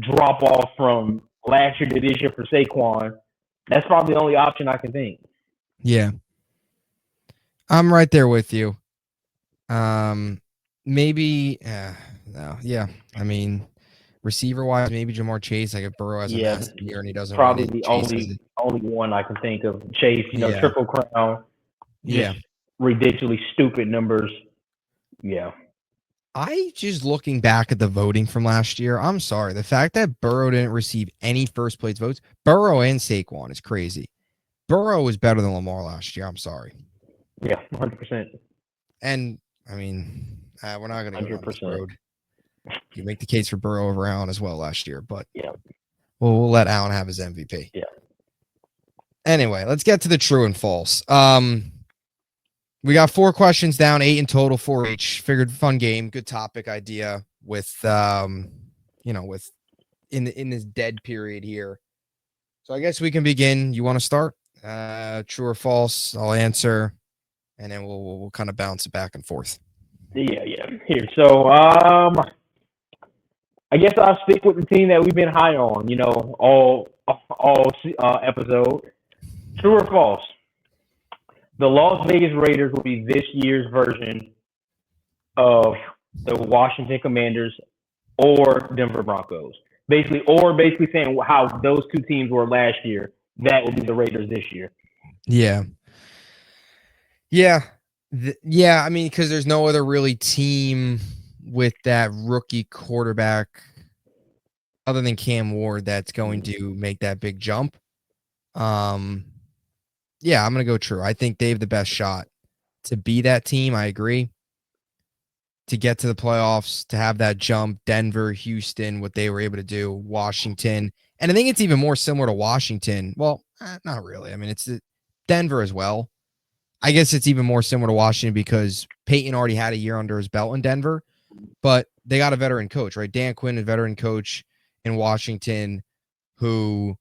drop off from last year to this year for Saquon. That's probably the only option I can think. Yeah. I'm right there with you. Maybe, no, yeah. I mean, receiver wise, maybe Jamar Chase. Like if Burrow has a massive year and he doesn't probably win it, the only one I can think of. Chase, Triple Crown. Just ridiculously stupid numbers. Yeah. I just looking back at the voting from last year, I'm sorry. The fact that Burrow didn't receive any first place votes, Burrow and Saquon is crazy. Burrow was better than Lamar last year. I'm sorry. Yeah, 100%. And I mean, we're not going to go down this road. You make the case for Burrow over Allen as well last year, but we'll let Allen have his MVP. Yeah. Anyway, let's get to the true and false. We got 4 questions down, 8 in total, 4 each. Figured fun game, good topic idea with with in this dead period here. So I guess we can begin. You want to start? True or false? I'll answer, and then we'll kind of bounce it back and forth. Yeah. Here, so I guess I'll stick with the team that we've been high on. All episode. True or false? The Las Vegas Raiders will be this year's version of the Washington Commanders or Denver Broncos. Basically saying how those two teams were last year, that will be the Raiders this year. Yeah. I mean, because there's no other really team with that rookie quarterback other than Cam Ward that's going to make that big jump. Yeah, I'm going to go true. I think they have the best shot to be that team. I agree. To get to the playoffs, to have that jump, Denver, Houston, what they were able to do, Washington. And I think it's even more similar to Washington. Well, not really. I mean, it's Denver as well. I guess it's even more similar to Washington because Peyton already had a year under his belt in Denver, but they got a veteran coach, right? Dan Quinn, a veteran coach in Washington who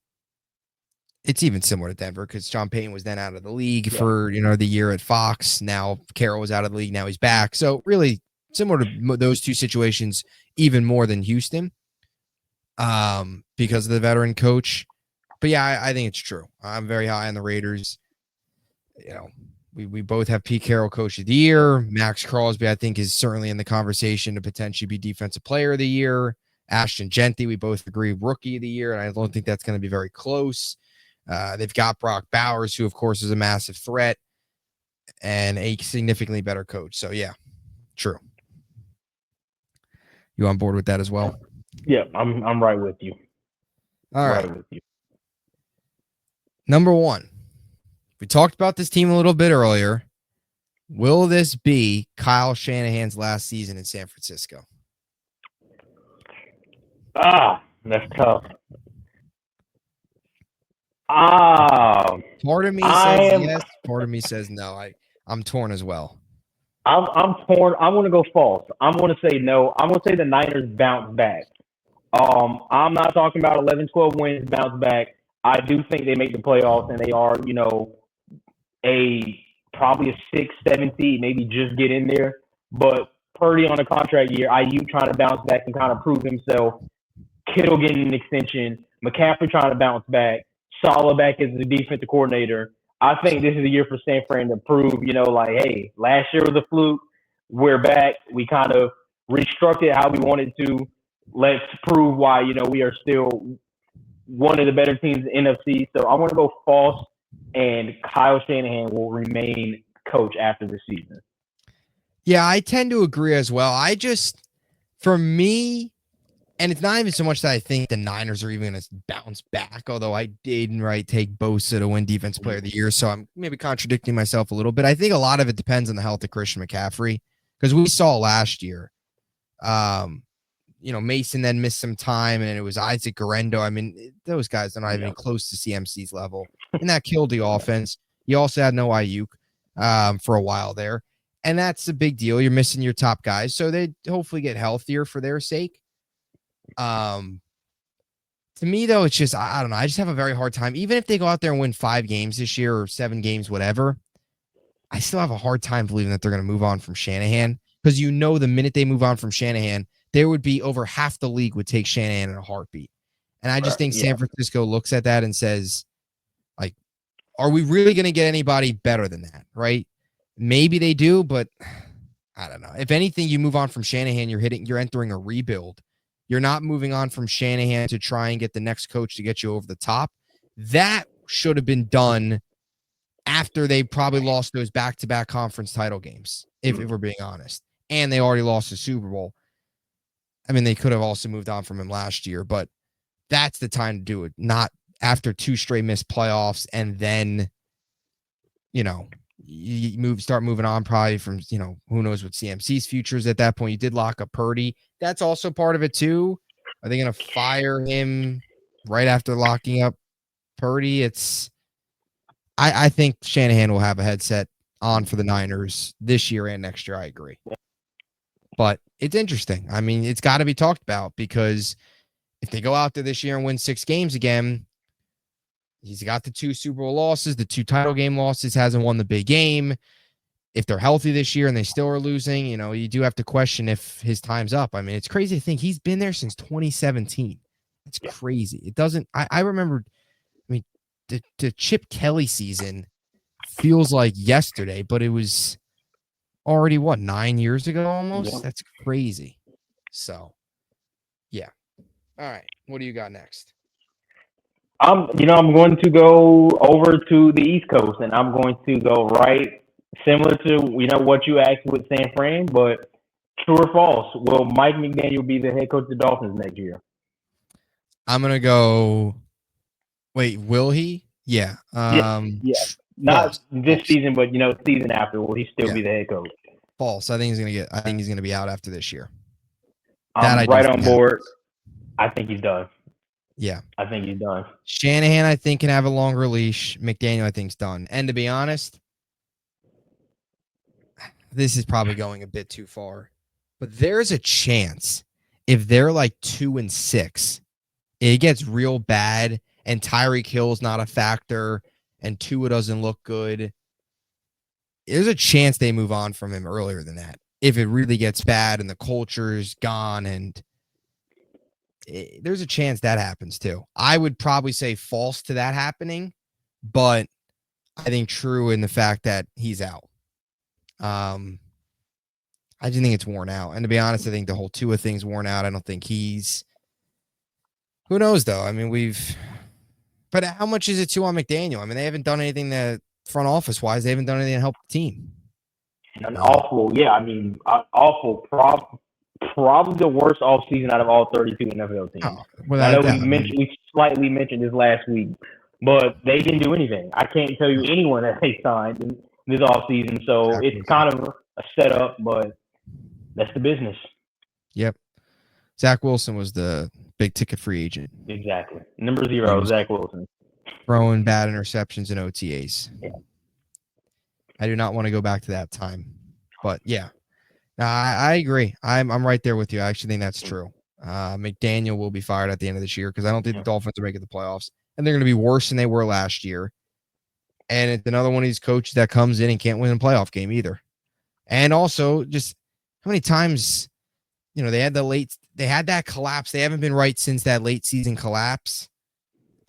it's even similar to Denver because John Payton was then out of the league for, the year at Fox. Now Carroll was out of the league. Now he's back. So really similar to those two situations, even more than Houston because of the veteran coach. But yeah, I think it's true. I'm very high on the Raiders. We both have Pete Carroll coach of the year. Max Crosby, I think, is certainly in the conversation to potentially be defensive player of the year. Ashton Genty, we both agree rookie of the year. And I don't think that's going to be very close. They've got Brock Bowers, who, of course, is a massive threat and a significantly better coach. So, yeah, true. You on board with that as well? Yeah, I'm right with you. All right. Right with you. Number one, we talked about this team a little bit earlier. Will this be Kyle Shanahan's last season in San Francisco? That's tough. Ah, Part of me I says am. yes. Part of me says no. I'm torn as well. I'm torn. I'm gonna go false. I'm gonna say no. I'm gonna say the Niners bounce back. I'm not talking about 11, 12 wins bounce back. I do think they make the playoffs and they are, a probably a 6, 7 seed, maybe just get in there. But Purdy on a contract year, IU trying to bounce back and kind of prove himself. Kittle getting an extension, McCaffrey trying to bounce back, Saleh back as the defensive coordinator. I think this is a year for San Fran to prove, hey, last year was a fluke. We're back. We kind of restructured how we wanted to. Let's prove why, we are still one of the better teams in the NFC. So I want to go false, and Kyle Shanahan will remain coach after the season. Yeah, I tend to agree as well. For me, and it's not even so much that I think the Niners are even going to bounce back, although I did take Bosa to win Defense Player of the Year, so I'm maybe contradicting myself a little bit. I think a lot of it depends on the health of Christian McCaffrey, because we saw last year, Mason then missed some time, and it was Isaac Garendo. I mean, those guys are not even close to CMC's level, and that killed the offense. You also had no Ayuk for a while there, and that's a big deal. You're missing your top guys, so they hopefully get healthier for their sake. To me, though, it's just, I don't know. I just have a very hard time. Even if they go out there and win 5 games this year or 7 games, whatever, I still have a hard time believing that they're going to move on from Shanahan, because the minute they move on from Shanahan, there would be over half the league would take Shanahan in a heartbeat. And I just think San Francisco looks at that and says, like, are we really going to get anybody better than that? Right? Maybe they do, but I don't know. If anything, you move on from Shanahan, you're entering a rebuild. You're not moving on from Shanahan to try and get the next coach to get you over the top. That should have been done after they probably lost those back-to-back conference title games, if we're being honest. And they already lost the Super Bowl. I mean, they could have also moved on from him last year, but that's the time to do it, not after 2 straight missed playoffs and then, you start moving on probably from, who knows what CMC's future is at that point. You did lock up Purdy. That's also part of it too. Are they going to fire him right after locking up Purdy? I think Shanahan will have a headset on for the Niners this year and next year. I agree. But it's interesting. I mean, it's got to be talked about, because if they go out there this year and win 6 games again, he's got the 2 Super Bowl losses, the 2 title game losses, hasn't won the big game. If they're healthy this year and they still are losing, you do have to question if his time's up. I mean, it's crazy to think he's been there since 2017. It's crazy. It doesn't, I remember, the Chip Kelly season feels like yesterday, but it was already 9 years ago almost. Yeah. That's crazy. So, yeah. All right. What do you got next? I'm going to go over to the East Coast, and I'm going to go right similar to what you asked with San Fran, but true or false? Will Mike McDaniel be the head coach of the Dolphins next year? I'm gonna go. Wait, will he? Yeah. Not this season, but season after, will he still be the head coach? False. I think he's gonna be out after this year. I'm right on board. I think he's done. Yeah. I think he's done. Shanahan, I think, can have a longer leash. McDaniel, I think, is done. And to be honest, this is probably going a bit too far, but there's a chance if they're like 2-6, it gets real bad and Tyreek Hill's not a factor and Tua doesn't look good. There's a chance they move on from him earlier than that. If it really gets bad and the culture's gone, and there's a chance that happens too. I would probably say false to that happening, but I think true in the fact that he's out. I just think it's worn out. And to be honest, I think the whole Tua thing's worn out. I don't think he's, who knows though? I mean, but how much is it too on McDaniel? I mean, they haven't done anything that front office wise. They haven't done anything to help the team. An awful, awful probably the worst offseason out of all 32 NFL teams. Oh, I without a know doubt. we slightly mentioned this last week, but they didn't do anything. I can't tell you anyone that they signed in this offseason, so Exactly. it's kind of a setup, but that's the business. Yep. Zach Wilson was the big ticket free agent. Exactly. Number 0, Zach Wilson. Throwing bad interceptions in OTAs. Yeah. I do not want to go back to that time. But yeah. I agree. I'm right there with you. I actually think that's true. McDaniel will be fired at the end of this year because I don't think the Dolphins are making the playoffs. And they're going to be worse than they were last year. And it's another one of these coaches that comes in and can't win a playoff game either. And also, just how many times, they had that collapse. They haven't been right since that late season collapse.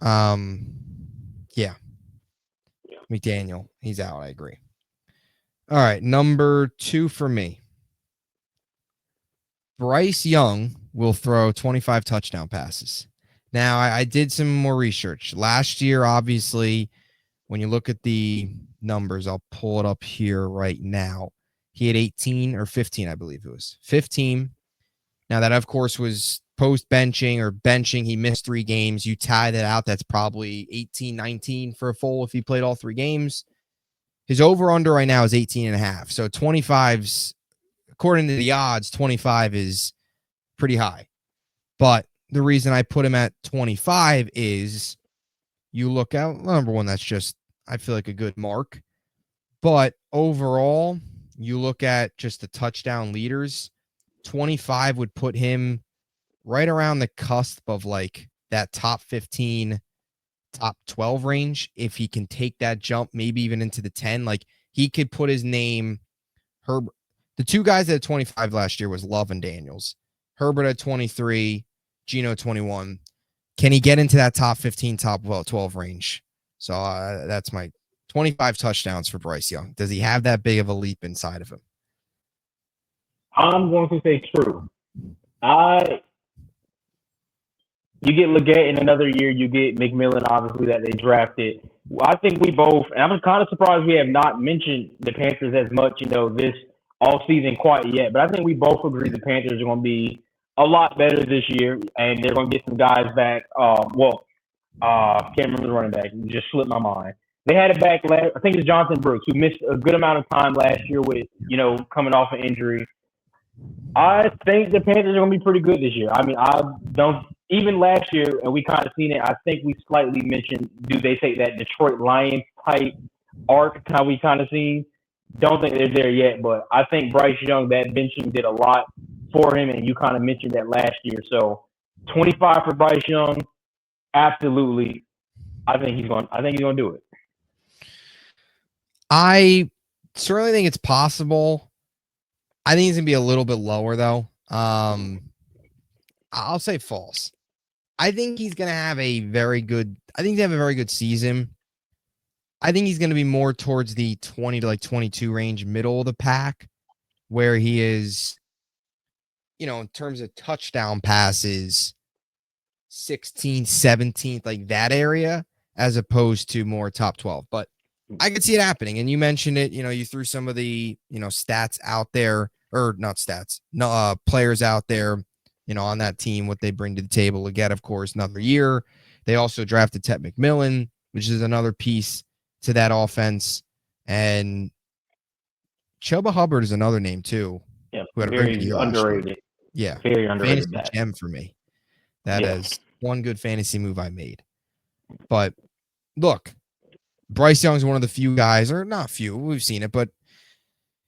Yeah. McDaniel, he's out. I agree. All right, number 2 for me. Bryce Young will throw 25 touchdown passes. Now, I did some more research. Last year, obviously, when you look at the numbers, I'll pull it up here right now. He had 18 or 15, I believe it was. 15. Now, that, of course, was post-benching or benching. He missed 3 games. You tie that out, that's probably 18, 19 for a full if he played all 3 games. His over-under right now is 18.5. So 25's, according to the odds, 25 is pretty high. But the reason I put him at 25 is you look out, number one, that's just, I feel like, a good mark. But overall, you look at just the touchdown leaders, 25 would put him right around the cusp of like that top 15, top 12 range. If he can take that jump, maybe even into the 10, like he could put his name, the 2 guys that had 25 last year was Love and Daniels. Herbert at 23, Geno 21. Can he get into that top 15, top 12 range? So that's my 25 touchdowns for Bryce Young. Does he have that big of a leap inside of him? I'm going to say true. You get Leggett in another year. You get McMillan, obviously, that they drafted. I think we both, and I'm kind of surprised we have not mentioned the Panthers as much, this offseason quite yet. But I think we both agree the Panthers are going to be a lot better this year, and they're going to get some guys back. Can't remember the running back. It just slipped my mind. They had it back I think it's Jonathan Brooks, who missed a good amount of time last year with, coming off an injury. I think the Panthers are going to be pretty good this year. I mean, even last year, and we kind of seen it, I think we slightly mentioned, do they take that Detroit Lions type arc, how we kind of seen? Don't think they're there yet, but I think Bryce Young, that benching did a lot for him, and you kind of mentioned that last year. So 25 for Bryce Young, absolutely. I think he's going to do it. I certainly think it's possible. I think he's going to be a little bit lower, though. I'll say false. I think he's going to have a very good season. I think he's going to be more towards the 20 to 22 range, middle of the pack, where he is, in terms of touchdown passes, 16th, 17th, like that area, as opposed to more top 12. But I could see it happening. And you mentioned it, you threw some of the, stats out there, or not stats, no, players out there, on that team, what they bring to the table. Again, of course, another year. They also drafted Ted McMillan, which is another piece to that offense. And Chuba Hubbard is another name too. Yeah, who had a very good year underrated. Yeah, very underrated. Fantasy gem for me. That is one good fantasy move I made. But look, Bryce Young's one of the few guys, or not few, we've seen it, but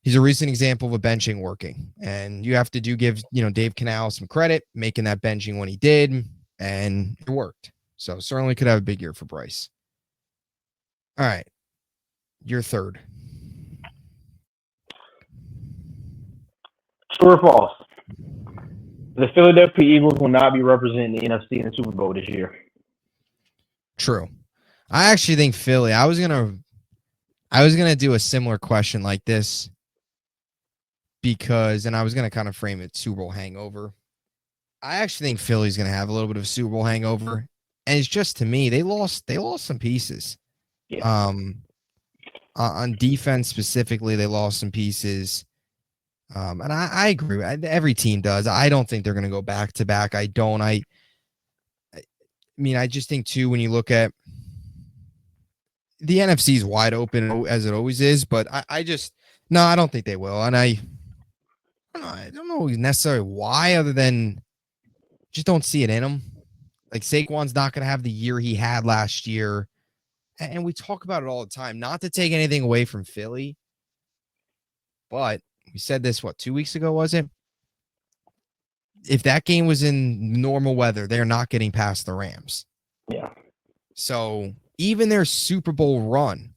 he's a recent example of a benching working. And you have to give, Dave Canal some credit, making that benching when he did, and it worked. So certainly could have a big year for Bryce. All right. Your third. True or false? The Philadelphia Eagles will not be representing the NFC in the Super Bowl this year. True. I actually think Philly. I was gonna do a similar question like this and I was gonna kind of frame it Super Bowl hangover. I actually think Philly's gonna have a little bit of a Super Bowl hangover, and it's just, to me, they lost some pieces. Yeah. On defense specifically, they lost some pieces. And I agree. Every team does. I don't think they're going to go back to back. I don't. I mean, I just think too when you look at the NFC is wide open as it always is, but I just no, I don't think they will. And I don't know necessarily why, other than just don't see it in them. Like Saquon's not going to have the year he had last year, and we talk about it all the time. Not to take anything away from Philly, but we said this 2 weeks ago, was it? If that game was in normal weather, they're not getting past the Rams. Yeah. So even their Super Bowl run,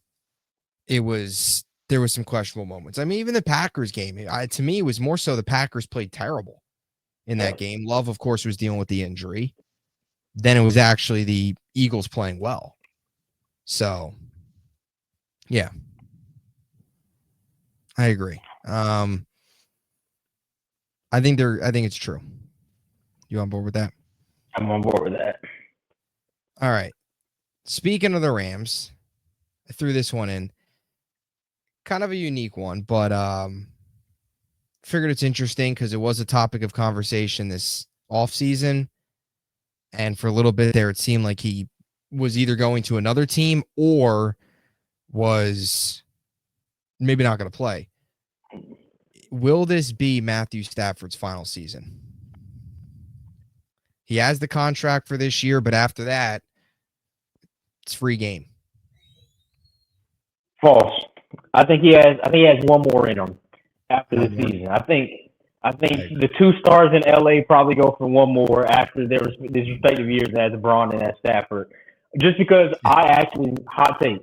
there was some questionable moments. I mean, even the Packers game, to me, it was more so the Packers played terrible in that game. Love, of course, was dealing with the injury. Then it was actually the Eagles playing well. So, yeah, I agree. I think it's true. You on board with that? I'm on board with that. All right. Speaking of the Rams, I threw this one in. Kind of a unique one, but figured it's interesting because it was a topic of conversation this offseason. And for a little bit there, it seemed like he was either going to another team or was maybe not going to play. Will this be Matthew Stafford's final season? He has the contract for this year, but after that, it's free game. False. I think he has one more in him after the season. I think the two stars in LA probably go for one more after their respective years as Braun and as Stafford. Just because I actually hot take.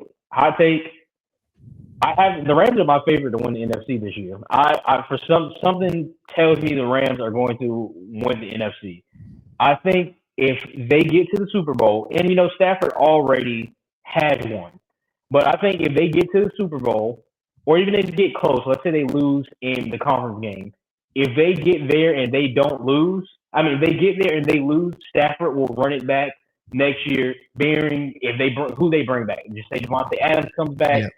The Rams are my favorite to win the NFC this year. For something tells me the Rams are going to win the NFC. I think if they get to the Super Bowl, and Stafford already has one, but I think if they get to the Super Bowl, or even if they get close, let's say they lose in the conference game, if they get there and they don't lose, if they get there and they lose, Stafford will run it back next year, bearing who they bring back. Just say Devontae Adams comes back,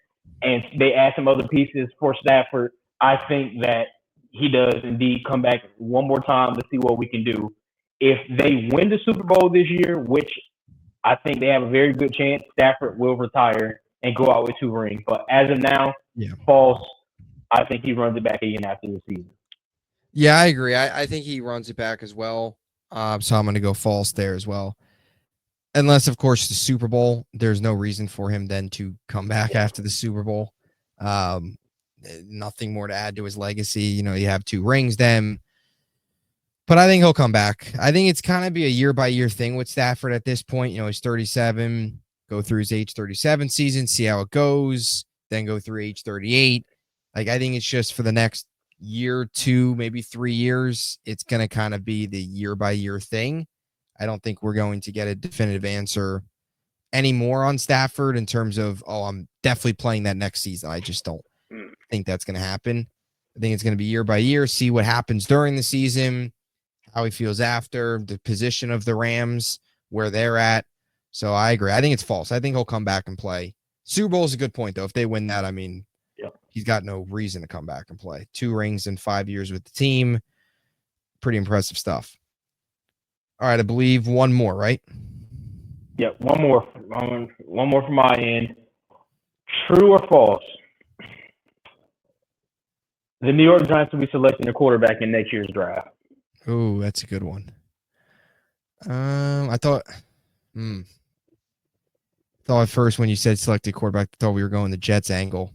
and they add some other pieces for Stafford. I think that he does indeed come back one more time to see what we can do. If they win the Super Bowl this year, which I think they have a very good chance, Stafford will retire and go out with 2 rings. But as of now, false. I think he runs it back again after the season. Yeah, I agree. I think he runs it back as well. So I'm going to go false there as well. Unless, of course, the Super Bowl, there's no reason for him then to come back after the Super Bowl. Nothing more to add to his legacy. You have 2 rings then. But I think he'll come back. I think it's kind of be a year-by-year thing with Stafford at this point. He's 37, go through his age 37 season, see how it goes, then go through age 38. Like, I think it's just for the next year, 2, maybe 3 years, it's going to kind of be the year-by-year thing. I don't think we're going to get a definitive answer anymore on Stafford in terms of, I'm definitely playing that next season. I just don't think that's going to happen. I think it's going to be year by year, see what happens during the season, how he feels after, the position of the Rams, where they're at. So I agree. I think it's false. I think he'll come back and play. Super Bowl is a good point, though. If they win that, he's got no reason to come back and play. 2 rings in 5 years with the team. Pretty impressive stuff. All right, I believe one more, right? Yeah, one more. One more from my end. True or false? The New York Giants will be selecting a quarterback in next year's draft. Oh, that's a good one. I thought at first when you said selected quarterback, I thought we were going the Jets angle.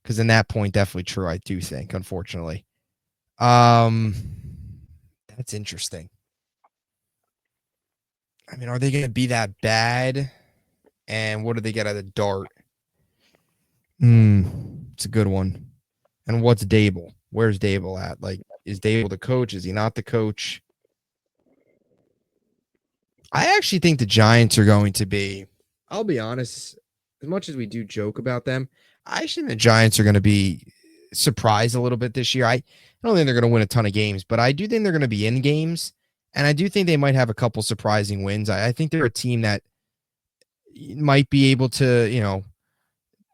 Because in that point, definitely true, I do think, unfortunately. That's interesting. Are they going to be that bad? And what do they get out of Dart? It's a good one. And what's Dable? Where's Dable at? Like, is Dable the coach? Is he not the coach? I actually think the Giants are going to be, I'll be honest, as much as we do joke about them, I actually think the Giants are going to be surprised a little bit this year. I don't think they're going to win a ton of games, but I do think they're going to be in games. And I do think they might have a couple surprising wins. I think they're a team that might be able to,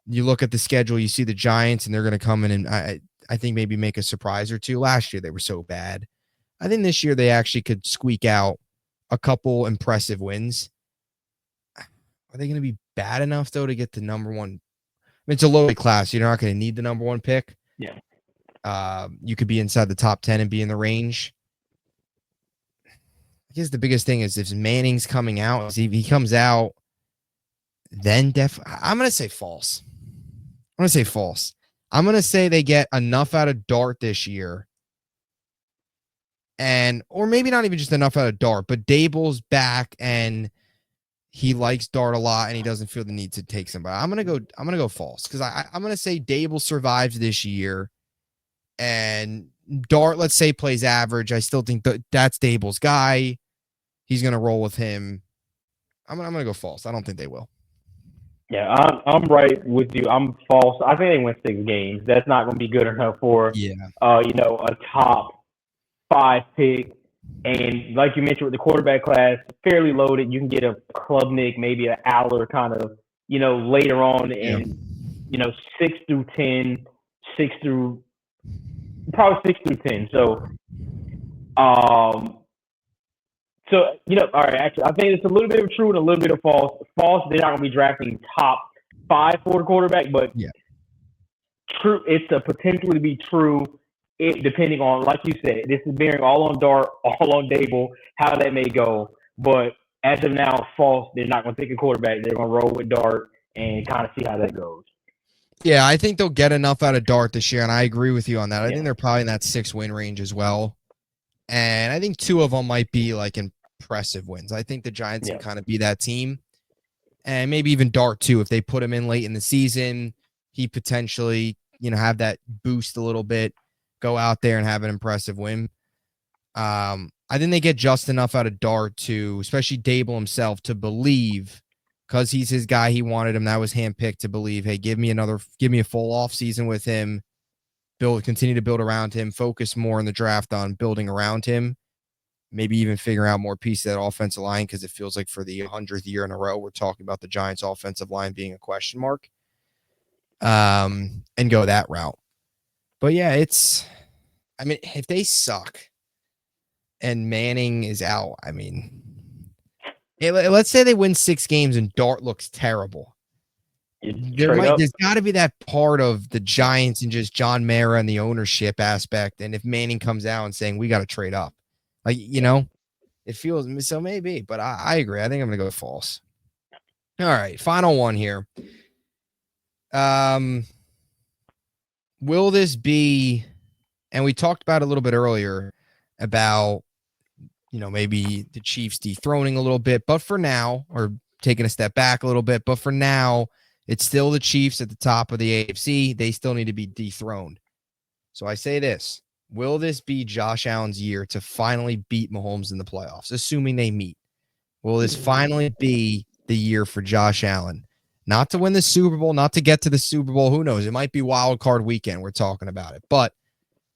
you look at the schedule, you see the Giants, and they're going to come in and I think maybe make a surprise or two. Last year they were so bad. I think this year they actually could squeak out a couple impressive wins. Are they going to be bad enough though to get the number one? I mean, it's a loaded class. You're not going to need the number one pick. Yeah. You could be inside the top 10 and be in the range. I guess the biggest thing is if Manning's coming out, if he comes out, then I'm going to say false. I'm going to say they get enough out of Dart this year. Or maybe not even just enough out of Dart, but Dable's back and he likes Dart a lot and he doesn't feel the need to take somebody. I'm going to go false because I'm going to say Dable survives this year and Dart, let's say, plays average. I still think that's Dable's guy. He's going to roll with him. I'm going to go false. I don't think they will. Yeah, I'm right with you. I'm false. I think they win 6 games. That's not going to be good enough for, a top 5 pick. And like you mentioned with the quarterback class, fairly loaded. You can get a Klubnik, maybe an Aller kind of, later on in, 6 through 10, probably 6 through 10. So, all right, actually, I think it's a little bit of true and a little bit of false. False, they're not going to be drafting top 5 for the quarterback, but true, it's a potentially to be true. Depending on, like you said, this is bearing all on Dart, all on Dable, how that may go. But as of now, false, they're not going to pick a quarterback. They're going to roll with Dart and kind of see how that goes. Yeah, I think they'll get enough out of Dart this year, and I agree with you on that. I think they're probably in that 6-win range as well. And I think 2 of them might be like impressive wins. I think the Giants can kind of be that team. And maybe even Dart too. If they put him in late in the season, he potentially, have that boost a little bit, go out there and have an impressive win. I think they get just enough out of Dart to, especially Dable himself, to believe, because he's his guy, he wanted him, that was handpicked, to believe, hey, give me a full off season with him. Continue to build around him, focus more in the draft on building around him, maybe even figure out more pieces of that offensive line because it feels like for the 100th year in a row, we're talking about the Giants offensive line being a question mark, and go that route. But yeah, if they suck and Manning is out, let's say they win 6 games and Dart looks terrible. There's got to be that part of the Giants and just John Mara and the ownership aspect. And if Manning comes out and saying, we got to trade up, it feels so maybe, but I agree. I think I'm going to go false. All right. Final one here. Will this be, and we talked about it a little bit earlier about, maybe the Chiefs dethroning a little bit, but for now, or taking a step back a little bit, but for now, it's still the Chiefs at the top of the AFC. They still need to be dethroned. So I say this. Will this be Josh Allen's year to finally beat Mahomes in the playoffs, assuming they meet? Will this finally be the year for Josh Allen? Not to win the Super Bowl, not to get to the Super Bowl. Who knows? It might be wild card weekend. We're talking about it. But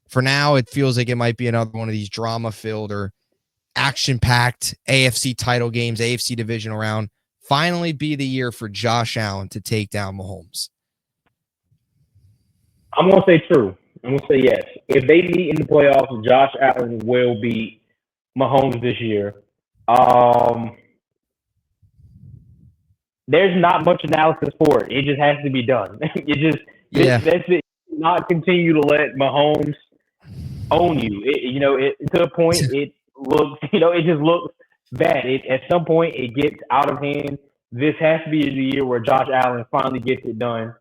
for now, it feels like it might be another one of these drama-filled or action-packed AFC title games, AFC divisional round. Finally be the year for Josh Allen to take down Mahomes. I'm going to say true. I'm going to say yes. If they meet in the playoffs, Josh Allen will beat Mahomes this year. There's not much analysis for it. It just has to be done. That's it. Not continue to let Mahomes own you. To a point, it looks, it just looks bad. At some point, it gets out of hand. This has to be the year where Josh Allen finally gets it done.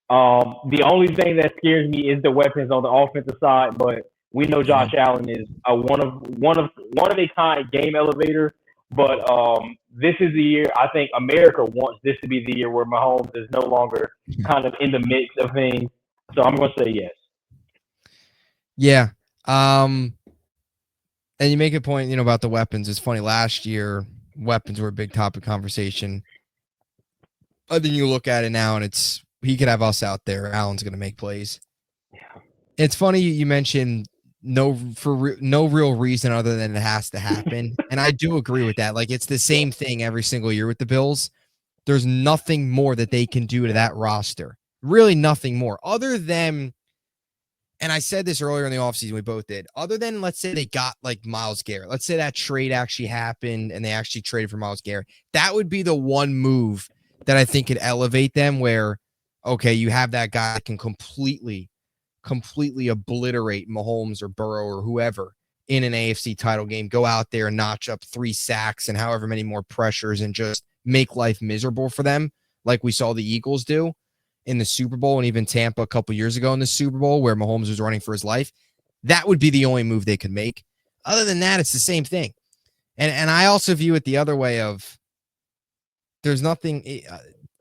The only thing that scares me is the weapons on the offensive side, but we know Josh Allen is a one of a kind game elevator. But this is the year I think America wants this to be the year where Mahomes is no longer kind of in the mix of things. So I'm going to say yes. Yeah. And you make a point, about the weapons. It's funny. Last year, weapons were a big topic of conversation. But then you look at it now, and he could have us out there. Allen's going to make plays. Yeah. It's funny you mentioned no real reason other than it has to happen. And I do agree with that. Like, it's the same thing every single year with the Bills. There's nothing more that they can do to that roster. Really nothing more other than and I said this earlier in the offseason, we both did. Other than, let's say they got like Myles Garrett, let's say that trade actually happened and they actually traded for Myles Garrett. That would be the one move that I think could elevate them where, okay, you have that guy that can completely obliterate Mahomes or Burrow or whoever in an AFC title game, go out there and notch up 3 sacks and however many more pressures and just make life miserable for them, like we saw the Eagles do in the Super Bowl and even Tampa a couple years ago in the Super Bowl where Mahomes was running for his life. That would be the only move they could make. Other than that, it's the same thing. And I also view it the other way of there's nothing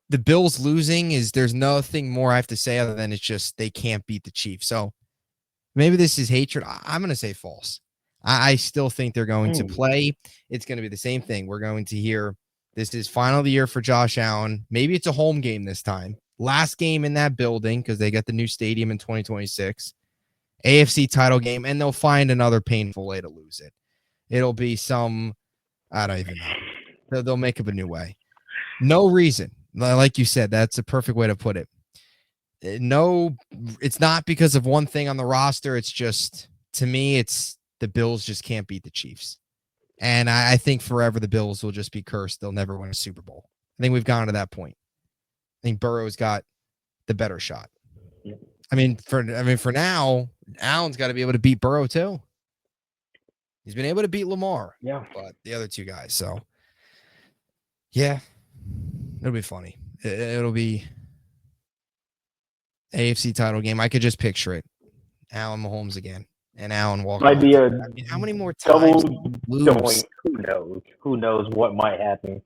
the Bills losing is there's nothing more I have to say other than it's just they can't beat the Chiefs. So maybe this is hatred. I'm going to say false. I still think they're going to play. It's going to be the same thing. We're going to hear this is final of the year for Josh Allen. Maybe it's a home game this time. Last game in that building because they get the new stadium in 2026. AFC title game, and they'll find another painful way to lose it. It'll be some, I don't even know. They'll make up a new way. No reason. Like you said, that's a perfect way to put it. No, it's not because of one thing on the roster. It's just, to me, it's the Bills just can't beat the Chiefs. And I think forever the Bills will just be cursed. They'll never win a Super Bowl. I think we've gone to that point. I think Burrow's got the better shot. I mean, for now, Allen's got to be able to beat Burrow too. He's been able to beat Lamar. Yeah. But the other two guys. So, yeah, it'll be funny. It'll be AFC title game. I could just picture it. Allen Mahomes again. And Allen walking. Might be a how many more times lose? Who knows? Who knows what might happen?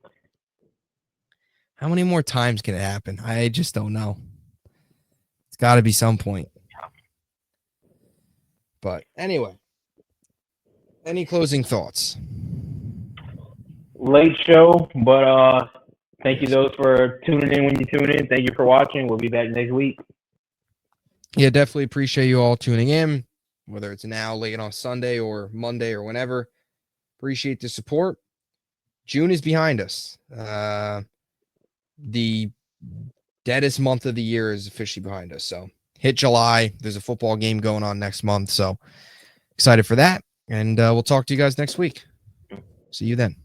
How many more times can it happen? I just don't know. It's got to be some point. But anyway, any closing thoughts? Late show, but thank you those for tuning in when you tune in. Thank you for watching. We'll be back next week. Yeah, definitely appreciate you all tuning in, whether it's now, late on Sunday or Monday or whenever. Appreciate the support. June is behind us. The deadest month of the year is officially behind us. So hit July. There's a football game going on next month. So excited for that. And we'll talk to you guys next week. See you then.